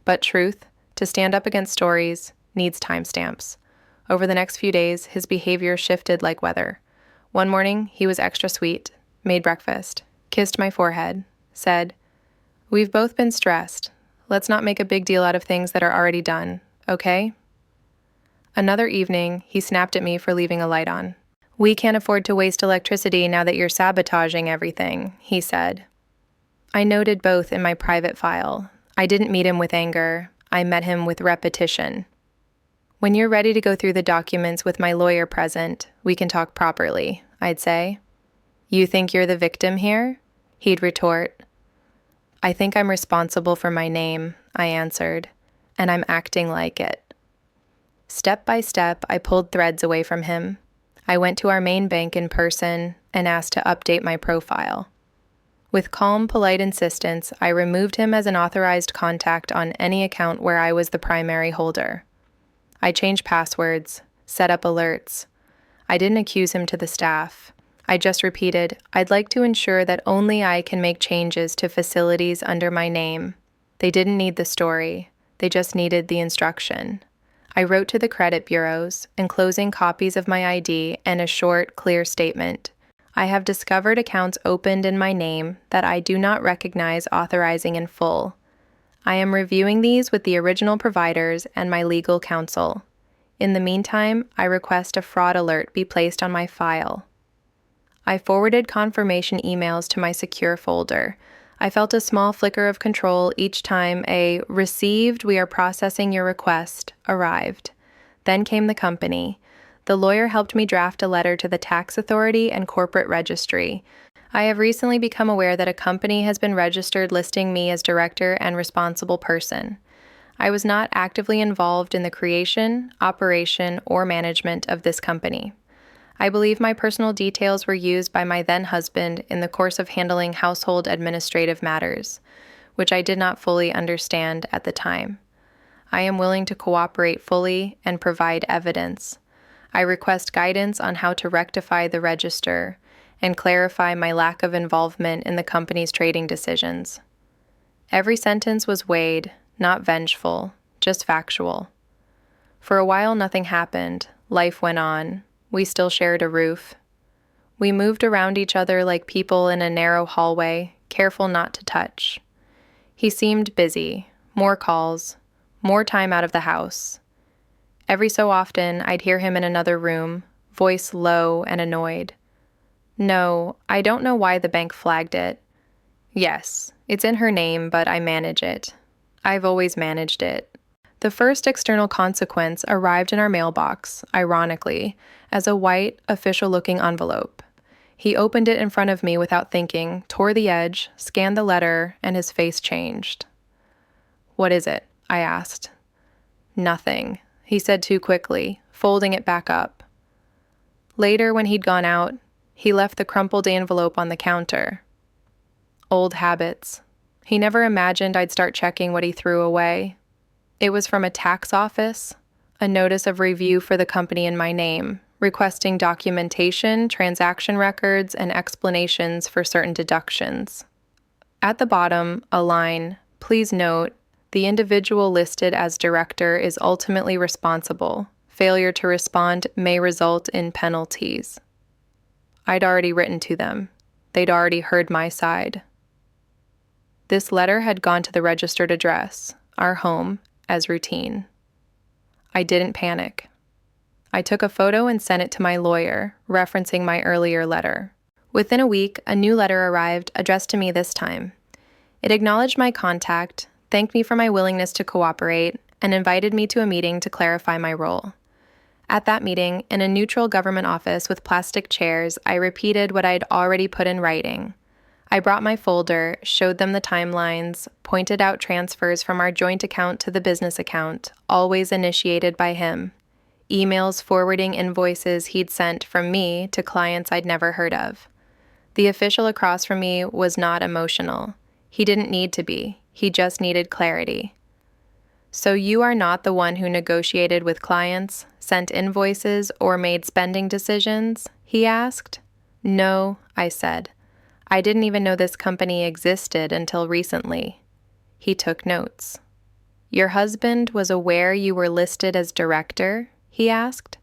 But truth, to stand up against stories, needs timestamps. Over the next few days, his behavior shifted like weather. One morning, he was extra sweet, made breakfast, kissed my forehead, said, We've both been stressed. Let's not make a big deal out of things that are already done, okay? Another evening, he snapped at me for leaving a light on. We can't afford to waste electricity now that you're sabotaging everything, he said. I noted both in my private file. I didn't meet him with anger. I met him with repetition. When you're ready to go through the documents with my lawyer present, we can talk properly, I'd say. You think you're the victim here? He'd retort. I think I'm responsible for my name, I answered, and I'm acting like it. Step by step, I pulled threads away from him. I went to our main bank in person and asked to update my profile. With calm, polite insistence, I removed him as an authorized contact on any account where I was the primary holder. I changed passwords, set up alerts. I didn't accuse him to the staff. I just repeated, I'd like to ensure that only I can make changes to facilities under my name. They didn't need the story. They just needed the instruction. I wrote to the credit bureaus, enclosing copies of my ID and a short, clear statement. I have discovered accounts opened in my name that I do not recognize authorizing in full. I am reviewing these with the original providers and my legal counsel. In the meantime, I request a fraud alert be placed on my file. I forwarded confirmation emails to my secure folder. I felt a small flicker of control each time a "received, we are processing your request" arrived. Then came the company. The lawyer helped me draft a letter to the tax authority and corporate registry. I have recently become aware that a company has been registered listing me as director and responsible person. I was not actively involved in the creation, operation, or management of this company. I believe my personal details were used by my then husband in the course of handling household administrative matters, which I did not fully understand at the time. I am willing to cooperate fully and provide evidence. I request guidance on how to rectify the register and clarify my lack of involvement in the company's trading decisions. Every sentence was weighed, not vengeful, just factual. For a while, nothing happened. Life went on. We still shared a roof. We moved around each other like people in a narrow hallway, careful not to touch. He seemed busy, more calls, more time out of the house. Every so often, I'd hear him in another room, voice low and annoyed. No, I don't know why the bank flagged it. Yes, it's in her name, but I manage it. I've always managed it. The first external consequence arrived in our mailbox, ironically, as a white, official-looking envelope. He opened it in front of me without thinking, tore the edge, scanned the letter, and his face changed. "What is it?" I asked. "Nothing," he said too quickly, folding it back up. Later, when he'd gone out, he left the crumpled envelope on the counter. Old habits. He never imagined I'd start checking what he threw away. It was from a tax office, a notice of review for the company in my name, requesting documentation, transaction records, and explanations for certain deductions. At the bottom, a line, "Please note, the individual listed as director is ultimately responsible. Failure to respond may result in penalties." I'd already written to them. They'd already heard my side. This letter had gone to the registered address, our home, as routine. I didn't panic. I took a photo and sent it to my lawyer, referencing my earlier letter. Within a week, a new letter arrived, addressed to me this time. It acknowledged my contact, thanked me for my willingness to cooperate, and invited me to a meeting to clarify my role. At that meeting, in a neutral government office with plastic chairs, I repeated what I'd already put in writing. I brought my folder, showed them the timelines, pointed out transfers from our joint account to the business account, always initiated by him. Emails forwarding invoices he'd sent from me to clients I'd never heard of. The official across from me was not emotional. He didn't need to be. He just needed clarity. "So you are not the one who negotiated with clients, sent invoices, or made spending decisions?" he asked. "No," I said. "I didn't even know this company existed until recently." He took notes. "Your husband was aware you were listed as director?" he asked.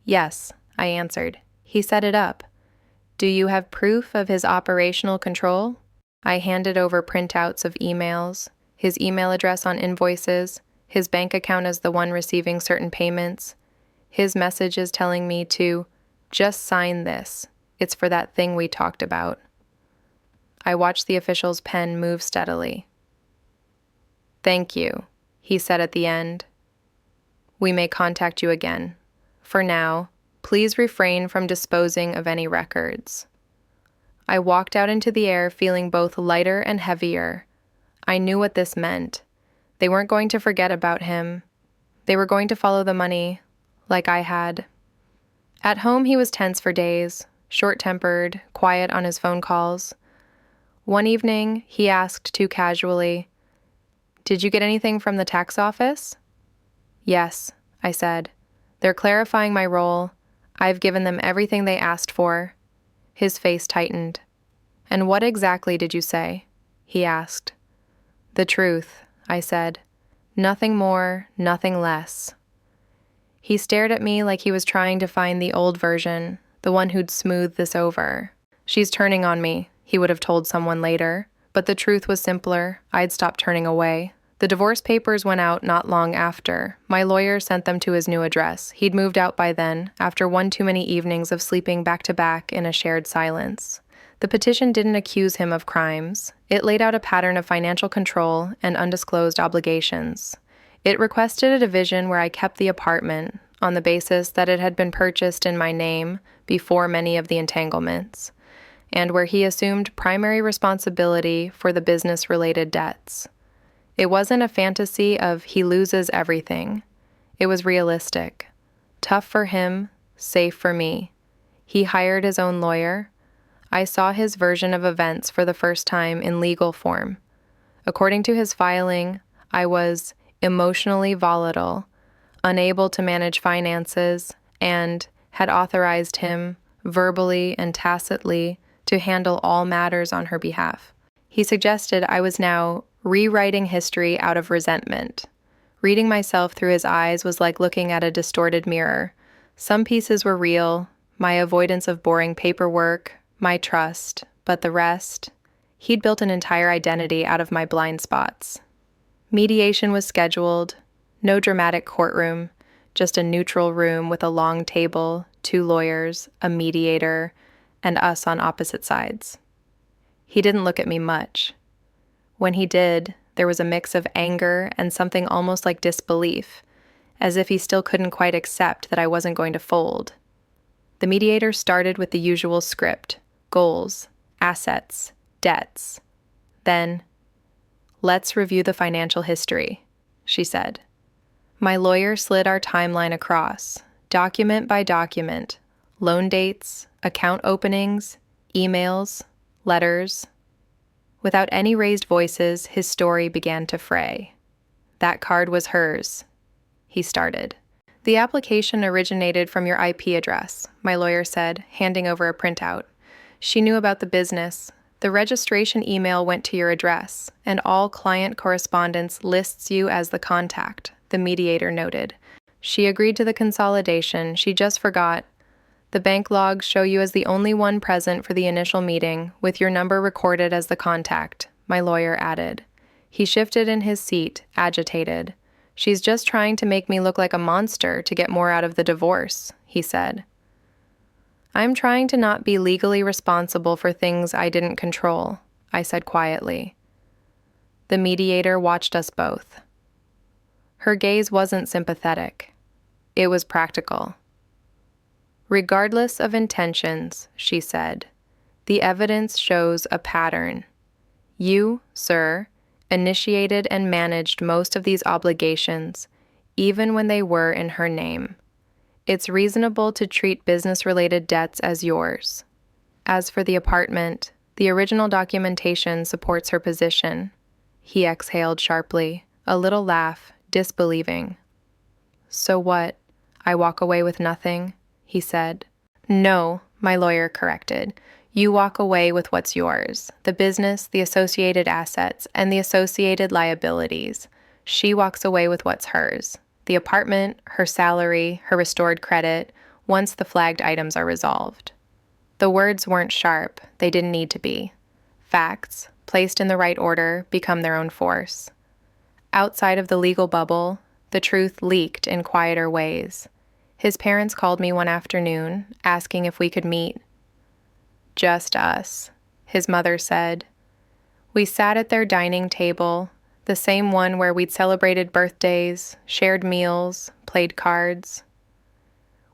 "Yes," I answered. "He set it up." "Do you have proof of his operational control?" I handed over printouts of emails, his email address on invoices, his bank account as the one receiving certain payments, his messages telling me to just sign this. It's for that thing we talked about. I watched the official's pen move steadily. "Thank you," he said at the end. "We may contact you again. For now, please refrain from disposing of any records." I walked out into the air feeling both lighter and heavier. I knew what this meant. They weren't going to forget about him. They were going to follow the money, like I had. At home, he was tense for days, short-tempered, quiet on his phone calls. One evening, he asked too casually, "Did you get anything from the tax office?" "Yes," I said. "They're clarifying my role. I've given them everything they asked for." His face tightened. "And what exactly did you say?" he asked. "The truth," I said. "Nothing more, nothing less." He stared at me like he was trying to find the old version, the one who'd smoothed this over. "She's turning on me," he would have told someone later. But the truth was simpler. I'd stopped turning away. The divorce papers went out not long after. My lawyer sent them to his new address. He'd moved out by then, after one too many evenings of sleeping back-to-back in a shared silence. The petition didn't accuse him of crimes. It laid out a pattern of financial control and undisclosed obligations. It requested a division where I kept the apartment, on the basis that it had been purchased in my name before many of the entanglements, and where he assumed primary responsibility for the business-related debts. It wasn't a fantasy of he loses everything. It was realistic. Tough for him, safe for me. He hired his own lawyer. I saw his version of events for the first time in legal form. According to his filing, I was emotionally volatile, unable to manage finances, and had authorized him, verbally and tacitly, to handle all matters on her behalf. He suggested I was now rewriting history out of resentment. Reading myself through his eyes was like looking at a distorted mirror. Some pieces were real, my avoidance of boring paperwork, my trust, but the rest, he'd built an entire identity out of my blind spots. Mediation was scheduled, no dramatic courtroom, just a neutral room with a long table, 2 lawyers, a mediator, and us on opposite sides. He didn't look at me much. When he did, there was a mix of anger and something almost like disbelief, as if he still couldn't quite accept that I wasn't going to fold. The mediator started with the usual script: goals, assets, debts. Then, "Let's review the financial history," she said. My lawyer slid our timeline across, document by document, loan dates, account openings, emails, letters. Without any raised voices, his story began to fray. "That card was hers," he started. "The application originated from your IP address," my lawyer said, handing over a printout. "She knew about the business. The registration email went to your address, and all client correspondence lists you as the contact," the mediator noted. "She agreed to the consolidation. She just forgot. The bank logs show you as the only one present for the initial meeting, with your number recorded as the contact," my lawyer added. He shifted in his seat, agitated. "She's just trying to make me look like a monster to get more out of the divorce," he said. "I'm trying to not be legally responsible for things I didn't control," I said quietly. The mediator watched us both. Her gaze wasn't sympathetic. It was practical. "Regardless of intentions," she said, "the evidence shows a pattern. You, sir, initiated and managed most of these obligations, even when they were in her name. It's reasonable to treat business-related debts as yours. As for the apartment, the original documentation supports her position." He exhaled sharply, a little laugh, disbelieving. "So what? I walk away with nothing?" he said. "No," my lawyer corrected. "You walk away with what's yours, the business, the associated assets, and the associated liabilities. She walks away with what's hers, the apartment, her salary, her restored credit, once the flagged items are resolved." The words weren't sharp, they didn't need to be. Facts, placed in the right order, become their own force. Outside of the legal bubble, the truth leaked in quieter ways. His parents called me one afternoon, asking if we could meet. "Just us," his mother said. We sat at their dining table, the same one where we'd celebrated birthdays, shared meals, played cards.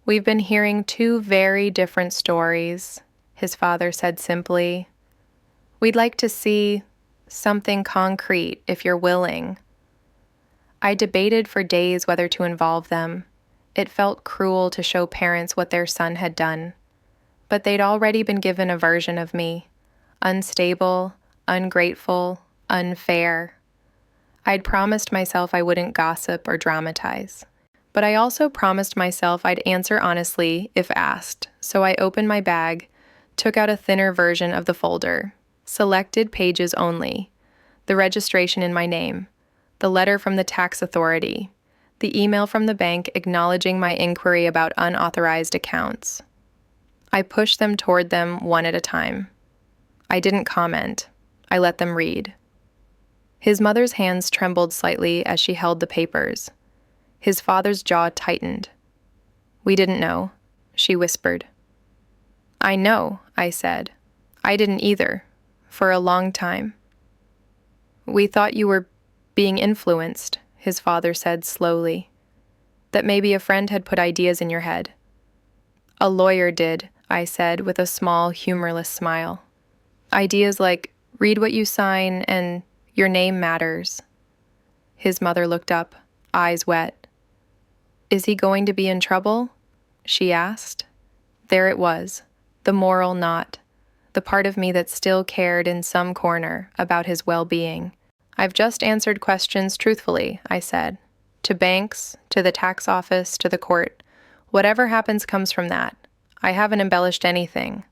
"We've been hearing 2 very different stories," his father said simply. "We'd like to see something concrete if you're willing." I debated for days whether to involve them. It felt cruel to show parents what their son had done. But they'd already been given a version of me. Unstable, ungrateful, unfair. I'd promised myself I wouldn't gossip or dramatize. But I also promised myself I'd answer honestly if asked, so I opened my bag, took out a thinner version of the folder, selected pages only, the registration in my name, the letter from the tax authority, the email from the bank acknowledging my inquiry about unauthorized accounts. I pushed them toward them one at a time. I didn't comment. I let them read. His mother's hands trembled slightly as she held the papers. His father's jaw tightened. "We didn't know," she whispered. "I know," I said. "I didn't either, for a long time." "We thought you were being influenced," his father said slowly. "That maybe a friend had put ideas in your head." "A lawyer did," I said with a small, humorless smile. "Ideas like, read what you sign and your name matters." His mother looked up, eyes wet. "Is he going to be in trouble?" she asked. There it was, the moral knot, the part of me that still cared in some corner about his well-being. I've just answered questions truthfully, I said. To banks, to the tax office, to the court. Whatever happens comes from that. I haven't embellished anything.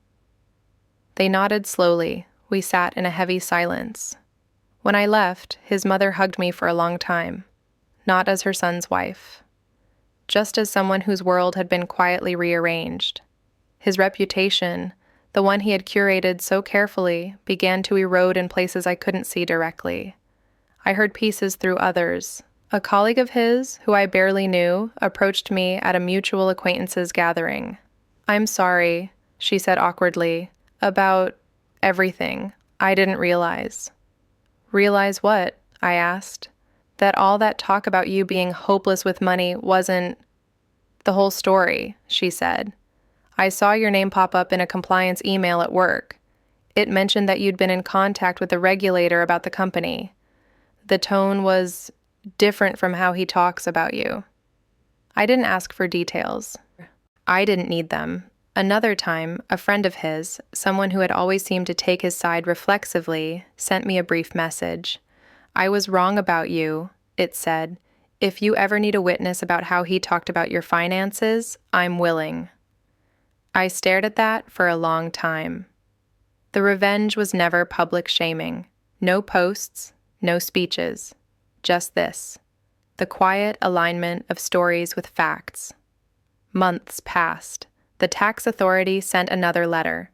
They nodded slowly. We sat in a heavy silence. When I left, his mother hugged me for a long time, not as her son's wife, just as someone whose world had been quietly rearranged. His reputation, the one he had curated so carefully, began to erode in places I couldn't see directly. I heard pieces through others. A colleague of his, who I barely knew, approached me at a mutual acquaintances gathering. "I'm sorry," she said awkwardly, "about everything. I didn't realize." "Realize what?" I asked. "That all that talk about you being hopeless with money wasn't the whole story," she said. "I saw your name pop up in a compliance email at work. It mentioned that you'd been in contact with the regulator about the company. The tone was different from how he talks about you." I didn't ask for details. I didn't need them. Another time, a friend of his, someone who had always seemed to take his side reflexively, sent me a brief message. "I was wrong about you," it said. "If you ever need a witness about how he talked about your finances, I'm willing." I stared at that for a long time. The revenge was never public shaming. No posts, no speeches. Just this. The quiet alignment of stories with facts. Months passed. The tax authority sent another letter.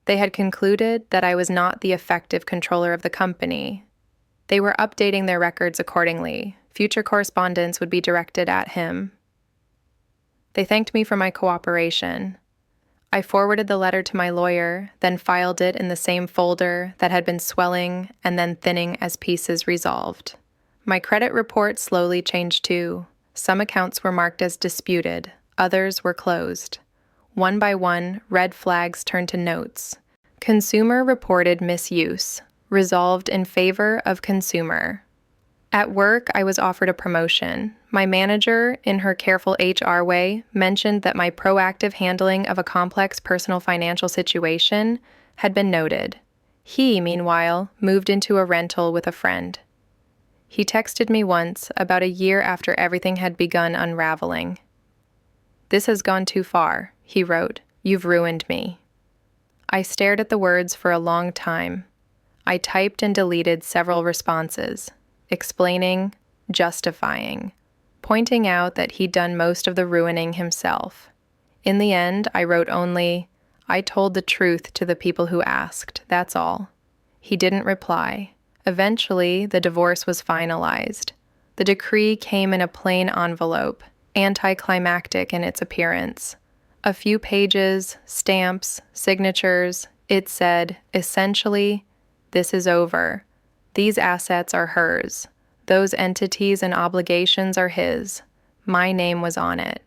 They had concluded that I was not the effective controller of the company. They were updating their records accordingly. Future correspondence would be directed at him. They thanked me for my cooperation. I forwarded the letter to my lawyer, then filed it in the same folder that had been swelling and then thinning as pieces resolved. My credit report slowly changed too. Some accounts were marked as disputed, others were closed. One by one, red flags turned to notes. Consumer reported misuse, resolved in favor of consumer. At work, I was offered a promotion. My manager, in her careful HR way, mentioned that my proactive handling of a complex personal financial situation had been noted. He, meanwhile, moved into a rental with a friend. He texted me once, about a year after everything had begun unraveling. "This has gone too far," he wrote. "You've ruined me." I stared at the words for a long time. I typed and deleted several responses, explaining, justifying, pointing out that he'd done most of the ruining himself. In the end, I wrote only, "I told the truth to the people who asked, that's all." He didn't reply. Eventually, the divorce was finalized. The decree came in a plain envelope, anticlimactic in its appearance. A few pages, stamps, signatures. It said, essentially, "This is over. These assets are hers. Those entities and obligations are his. My name was on it.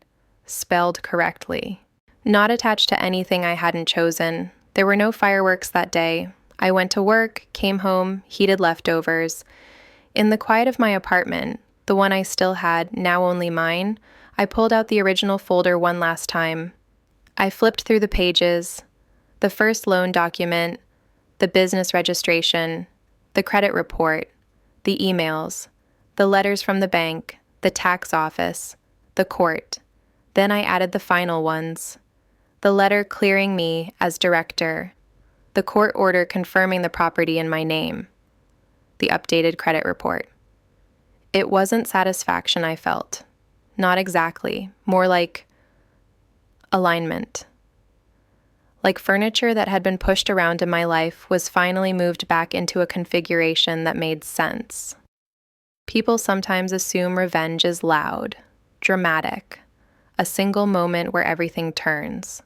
Spelled correctly." Not attached to anything I hadn't chosen. There were no fireworks that day. I went to work, came home, heated leftovers. In the quiet of my apartment, the one I still had, now only mine, I pulled out the original folder one last time. I flipped through the pages. The first loan document, the business registration, the credit report, the emails, the letters from the bank, the tax office, the court. Then I added the final ones. The letter clearing me as director, the court order confirming the property in my name, the updated credit report. It wasn't satisfaction I felt. Not exactly. More like alignment. Like furniture that had been pushed around in my life was finally moved back into a configuration that made sense. People sometimes assume revenge is loud, dramatic, a single moment where everything turns.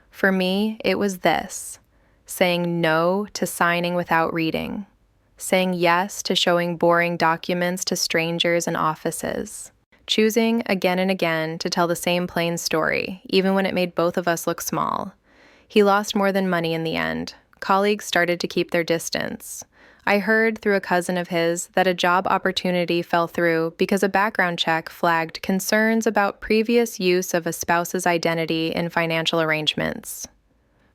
For me, it was this: saying no to signing without reading, saying yes to showing boring documents to strangers in offices, choosing again and again to tell the same plain story, even when it made both of us look small. He lost more than money in the end. Colleagues started to keep their distance. I heard through a cousin of his that a job opportunity fell through because a background check flagged concerns about previous use of a spouse's identity in financial arrangements.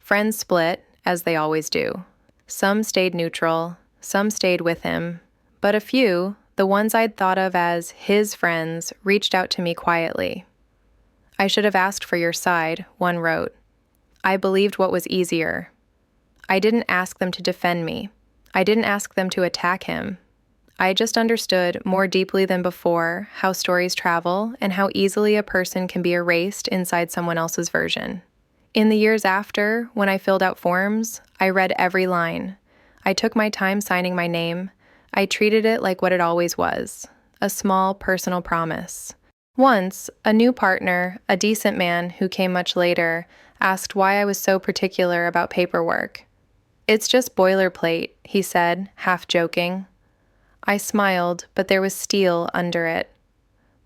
Friends split, as they always do. Some stayed neutral, some stayed with him, but a few, the ones I'd thought of as his friends, reached out to me quietly. "I should have asked for your side," one wrote. "I believed what was easier. I didn't ask them to defend me. I didn't ask them to attack him. I just understood more deeply than before how stories travel and how easily a person can be erased inside someone else's version." In the years after, when I filled out forms, I read every line. I took my time signing my name. I treated it like what it always was, a small personal promise. Once, a new partner, a decent man who came much later, asked why I was so particular about paperwork. "It's just boilerplate," he said, half joking. I smiled, but there was steel under it.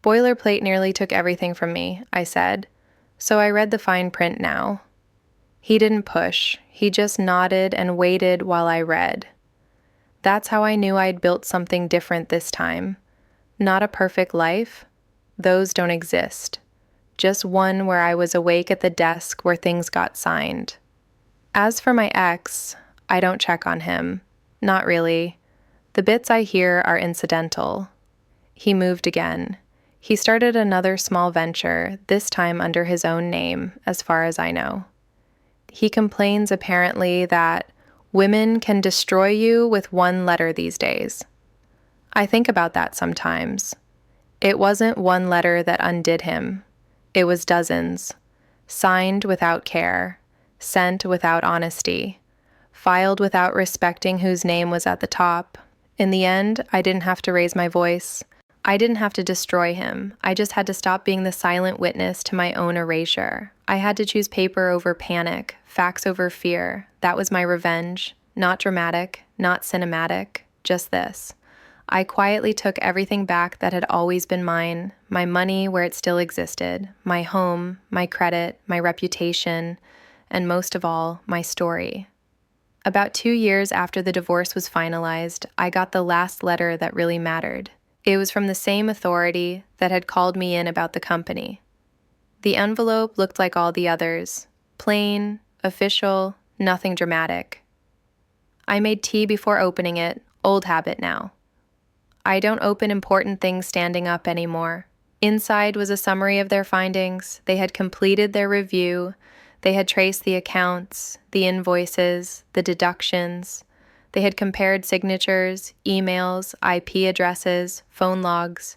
"Boilerplate nearly took everything from me," I said, so I read the fine print now. He didn't push, he just nodded and waited while I read. That's how I knew I'd built something different this time. Not a perfect life. Those don't exist. Just one where I was awake at the desk where things got signed. As for my ex, I don't check on him. Not really. The bits I hear are incidental. He moved again. He started another small venture, this time under his own name, as far as I know. He complains apparently that women can destroy you with one letter these days. I think about that sometimes. It wasn't one letter that undid him. It was dozens. Signed without care. Sent without honesty. Filed without respecting whose name was at the top. In the end, I didn't have to raise my voice. I didn't have to destroy him. I just had to stop being the silent witness to my own erasure. I had to choose paper over panic, facts over fear. That was my revenge. Not dramatic, not cinematic, just this. I quietly took everything back that had always been mine, my money where it still existed, my home, my credit, my reputation, and most of all, my story. About 2 years after the divorce was finalized, I got the last letter that really mattered. It was from the same authority that had called me in about the company. The envelope looked like all the others, plain, official, nothing dramatic. I made tea before opening it, old habit now. I don't open important things standing up anymore. Inside was a summary of their findings. They had completed their review. They had traced the accounts, the invoices, the deductions. They had compared signatures, emails, IP addresses, phone logs.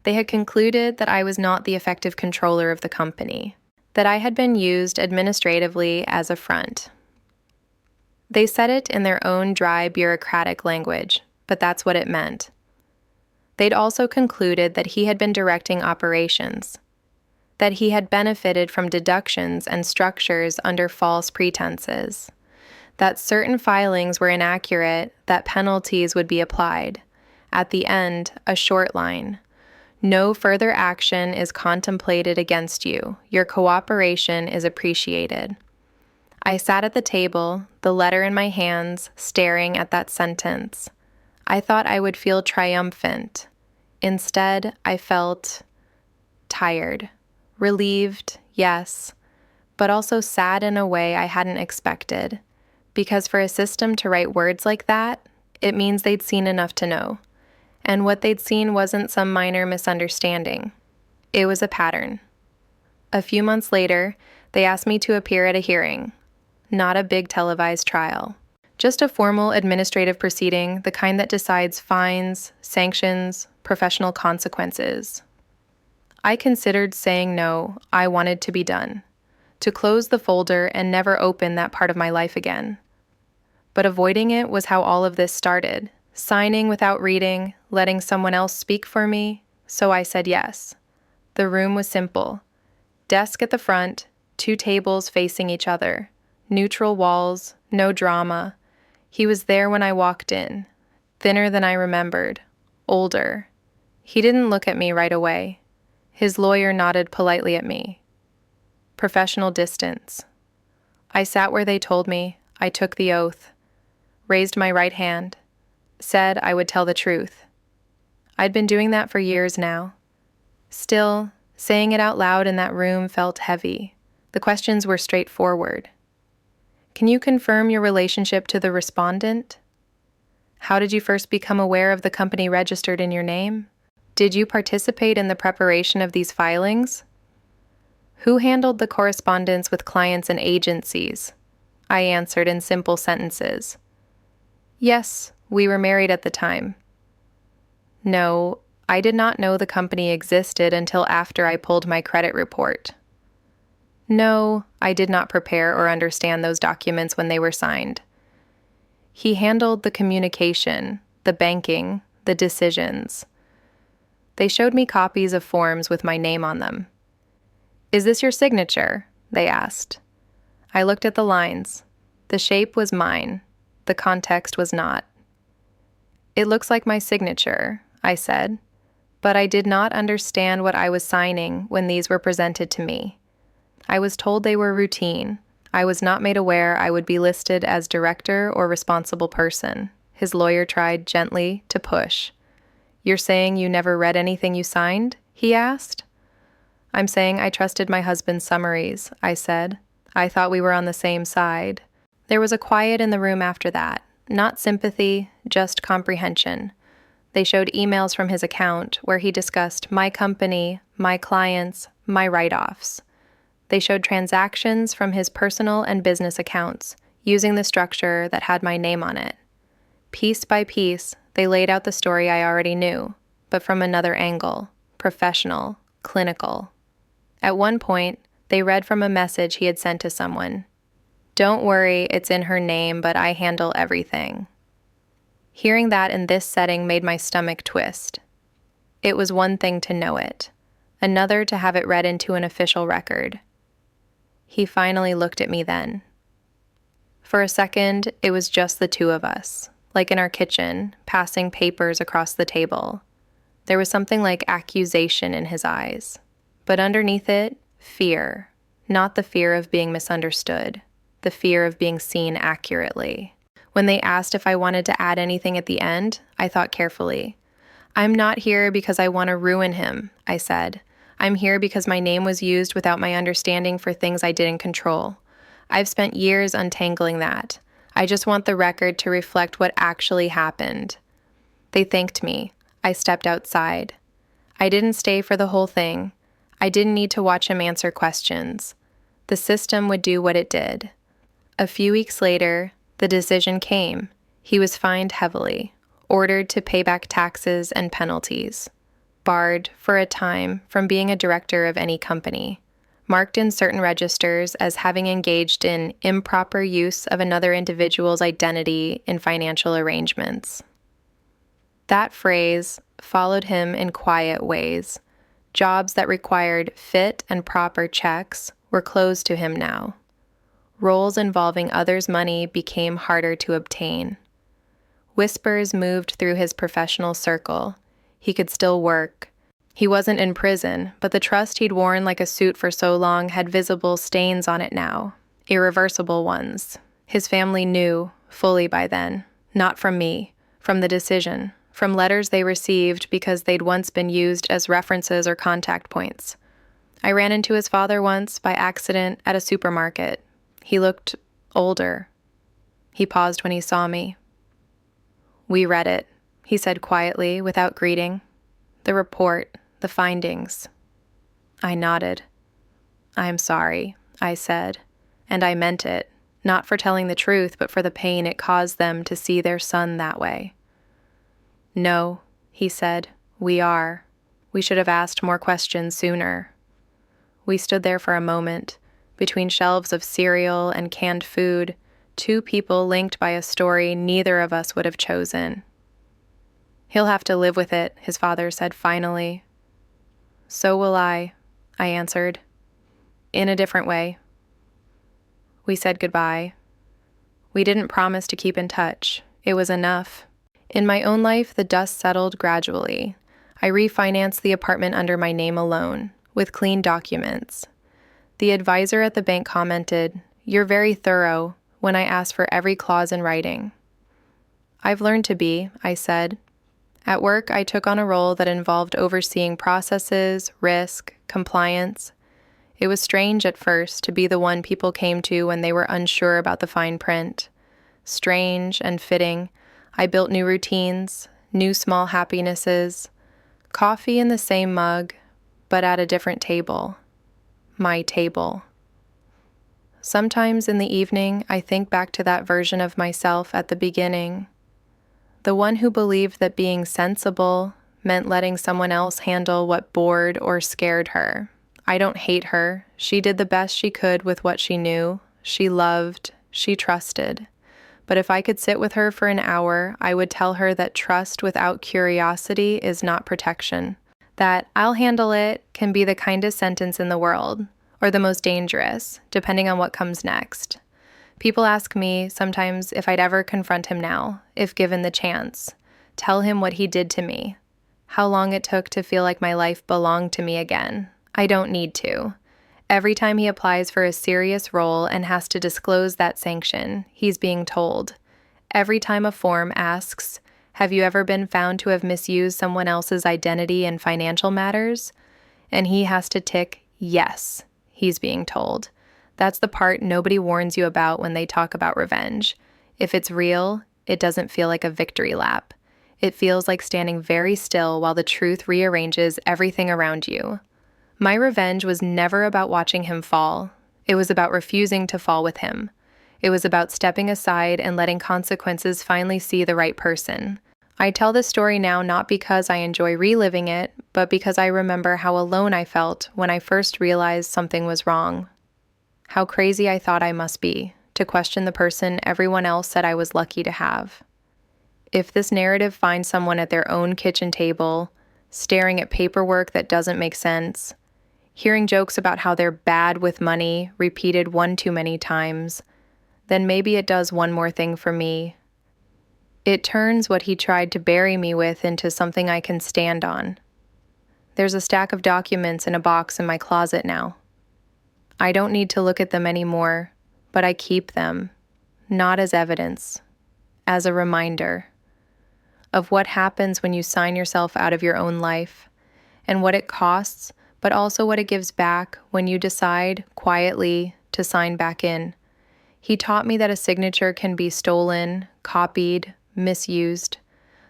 They had concluded that I was not the effective controller of the company, that I had been used administratively as a front. They said it in their own dry bureaucratic language, but that's what it meant. They'd also concluded that he had been directing operations, that he had benefited from deductions and structures under false pretenses, that certain filings were inaccurate, that penalties would be applied. At the end, a short line. No further action is contemplated against you. Your cooperation is appreciated. I sat at the table, the letter in my hands, staring at that sentence. I thought I would feel triumphant. Instead, I felt tired. Relieved, yes, but also sad in a way I hadn't expected. Because for a system to write words like that, it means they'd seen enough to know. And what they'd seen wasn't some minor misunderstanding. It was a pattern. A few months later, they asked me to appear at a hearing. Not a big televised trial. Just a formal administrative proceeding, the kind that decides fines, sanctions, professional consequences. I considered saying no. I wanted to be done. To close the folder and never open that part of my life again. But avoiding it was how all of this started. Signing without reading, letting someone else speak for me, so I said yes. The room was simple. Desk at the front, 2 tables facing each other. Neutral walls, no drama. He was there when I walked in. Thinner than I remembered. Older. He didn't look at me right away. His lawyer nodded politely at me. Professional distance. I sat where they told me. I took the oath. Raised my right hand. said I would tell the truth. I'd been doing that for years now. Still, saying it out loud in that room felt heavy. The questions were straightforward. Can you confirm your relationship to the respondent? How did you first become aware of the company registered in your name? Did you participate in the preparation of these filings? Who handled the correspondence with clients and agencies? I answered in simple sentences. Yes, we were married at the time. No, I did not know the company existed until after I pulled my credit report. No, I did not prepare or understand those documents when they were signed. He handled the communication, the banking, the decisions. They showed me copies of forms with my name on them. Is this your signature? They asked. I looked at the lines. The shape was mine. The context was not. It looks like my signature, I said, but I did not understand what I was signing when these were presented to me. I was told they were routine. I was not made aware I would be listed as director or responsible person. His lawyer tried gently to push. You're saying you never read anything you signed? He asked. I'm saying I trusted my husband's summaries, I said. I thought we were on the same side. There was a quiet in the room after that. Not sympathy, just comprehension. They showed emails from his account where he discussed my company, my clients, my write-offs. They showed transactions from his personal and business accounts, using the structure that had my name on it. Piece by piece, they laid out the story I already knew, but from another angle, professional, clinical. At one point, they read from a message he had sent to someone. Don't worry, it's in her name, but I handle everything. Hearing that in this setting made my stomach twist. It was one thing to know it, another to have it read into an official record. He finally looked at me then. For a second, it was just the two of us, like in our kitchen, passing papers across the table. There was something like accusation in his eyes, but underneath it, fear, not the fear of being misunderstood, the fear of being seen accurately. When they asked if I wanted to add anything at the end, I thought carefully. I'm not here because I want to ruin him, I said. I'm here because my name was used without my understanding for things I didn't control. I've spent years untangling that. I just want the record to reflect what actually happened. They thanked me. I stepped outside. I didn't stay for the whole thing. I didn't need to watch him answer questions. The system would do what it did. A few weeks later, the decision came. He was fined heavily, ordered to pay back taxes and penalties, barred, for a time, from being a director of any company, marked in certain registers as having engaged in improper use of another individual's identity in financial arrangements. That phrase followed him in quiet ways. Jobs that required fit and proper checks were closed to him now. Roles involving others' money became harder to obtain. Whispers moved through his professional circle. He could still work. He wasn't in prison, but the trust he'd worn like a suit for so long had visible stains on it now, irreversible ones. His family knew, fully by then, not from me, from the decision, from letters they received because they'd once been used as references or contact points. I ran into his father once by accident at a supermarket. He looked older. He paused when he saw me. We read it, he said quietly, without greeting. The report, the findings. I nodded. I'm sorry, I said, and I meant it, not for telling the truth, but for the pain it caused them to see their son that way. No, he said, we are. We should have asked more questions sooner. We stood there for a moment, between shelves of cereal and canned food, two people linked by a story neither of us would have chosen. He'll have to live with it, his father said finally. So will I answered. In a different way. We said goodbye. We didn't promise to keep in touch. It was enough. In my own life, the dust settled gradually. I refinanced the apartment under my name alone, with clean documents. The advisor at the bank commented, "You're very thorough," when I asked for every clause in writing. I've learned to be, I said. At work, I took on a role that involved overseeing processes, risk, compliance. It was strange at first to be the one people came to when they were unsure about the fine print. Strange and fitting, I built new routines, new small happinesses, coffee in the same mug, but at a different table. My table. Sometimes in the evening, I think back to that version of myself at the beginning. The one who believed that being sensible meant letting someone else handle what bored or scared her. I don't hate her. She did the best she could with what she knew. She loved. She trusted. But if I could sit with her for an hour, I would tell her that trust without curiosity is not protection. That "I'll handle it" can be the kindest sentence in the world, or the most dangerous, depending on what comes next. People ask me sometimes if I'd ever confront him now, if given the chance. Tell him what he did to me. How long it took to feel like my life belonged to me again. I don't need to. Every time he applies for a serious role and has to disclose that sanction, he's being told. Every time a form asks, "Have you ever been found to have misused someone else's identity in financial matters?" and he has to tick yes, he's being told. That's the part nobody warns you about when they talk about revenge. If it's real, it doesn't feel like a victory lap. It feels like standing very still while the truth rearranges everything around you. My revenge was never about watching him fall. It was about refusing to fall with him. It was about stepping aside and letting consequences finally see the right person. I tell this story now not because I enjoy reliving it, but because I remember how alone I felt when I first realized something was wrong. How crazy I thought I must be to question the person everyone else said I was lucky to have. If this narrative finds someone at their own kitchen table, staring at paperwork that doesn't make sense, hearing jokes about how they're bad with money repeated one too many times, then maybe it does one more thing for me. It turns what he tried to bury me with into something I can stand on. There's a stack of documents in a box in my closet now. I don't need to look at them anymore, but I keep them, not as evidence, as a reminder of what happens when you sign yourself out of your own life, and what it costs, but also what it gives back when you decide, quietly, to sign back in. He taught me that a signature can be stolen, copied, misused.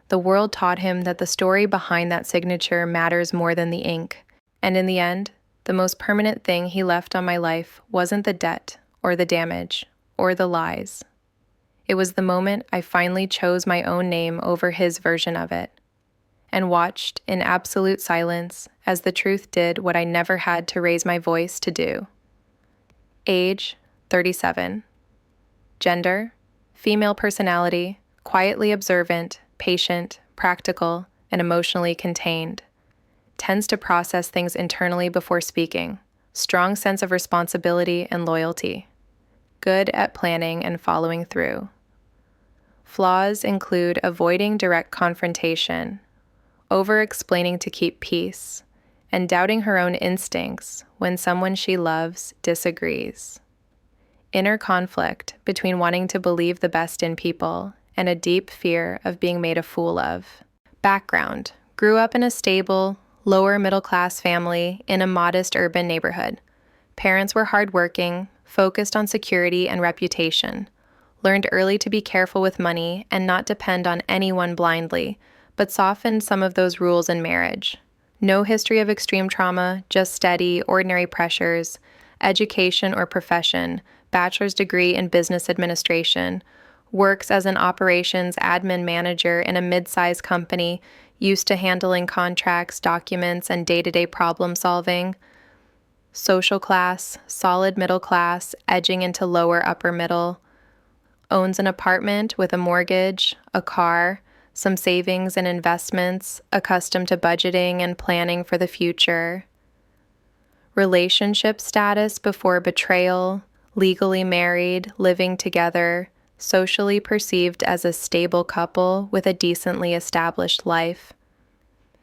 The world taught him that the story behind that signature matters more than the ink, and in the end, the most permanent thing he left on my life wasn't the debt, or the damage, or the lies. It was the moment I finally chose my own name over his version of it, and watched in absolute silence as the truth did what I never had to raise my voice to do. Age, 37. Gender, female personality, quietly observant, patient, practical, and emotionally contained. Tends to process things internally before speaking. Strong sense of responsibility and loyalty. Good at planning and following through. Flaws include avoiding direct confrontation, over-explaining to keep peace, and doubting her own instincts when someone she loves disagrees. Inner conflict between wanting to believe the best in people and a deep fear of being made a fool of. Background: grew up in a stable, lower middle-class family in a modest urban neighborhood. Parents were hardworking, focused on security and reputation. Learned early to be careful with money and not depend on anyone blindly, but softened some of those rules in marriage. No history of extreme trauma, just steady, ordinary pressures. Education or profession: bachelor's degree in business administration. Works as an operations admin manager in a mid-sized company, used to handling contracts, documents, and day-to-day problem solving. Social class, solid middle class, edging into lower upper middle. Owns an apartment with a mortgage, a car, some savings and investments, accustomed to budgeting and planning for the future. Relationship status before betrayal, legally married, living together, socially perceived as a stable couple with a decently established life.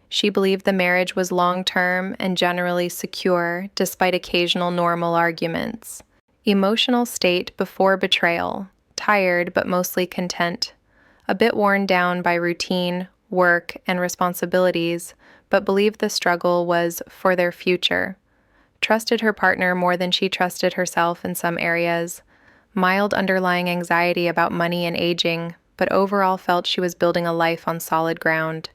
She believed the marriage was long-term and generally secure, despite occasional normal arguments. Emotional state before betrayal: tired but mostly content. a bit worn down by routine, work, and responsibilities, but believed the struggle was for their future. Trusted her partner more than she trusted herself in some areas. Mild underlying anxiety about money and aging, but overall felt she was building a life on solid ground.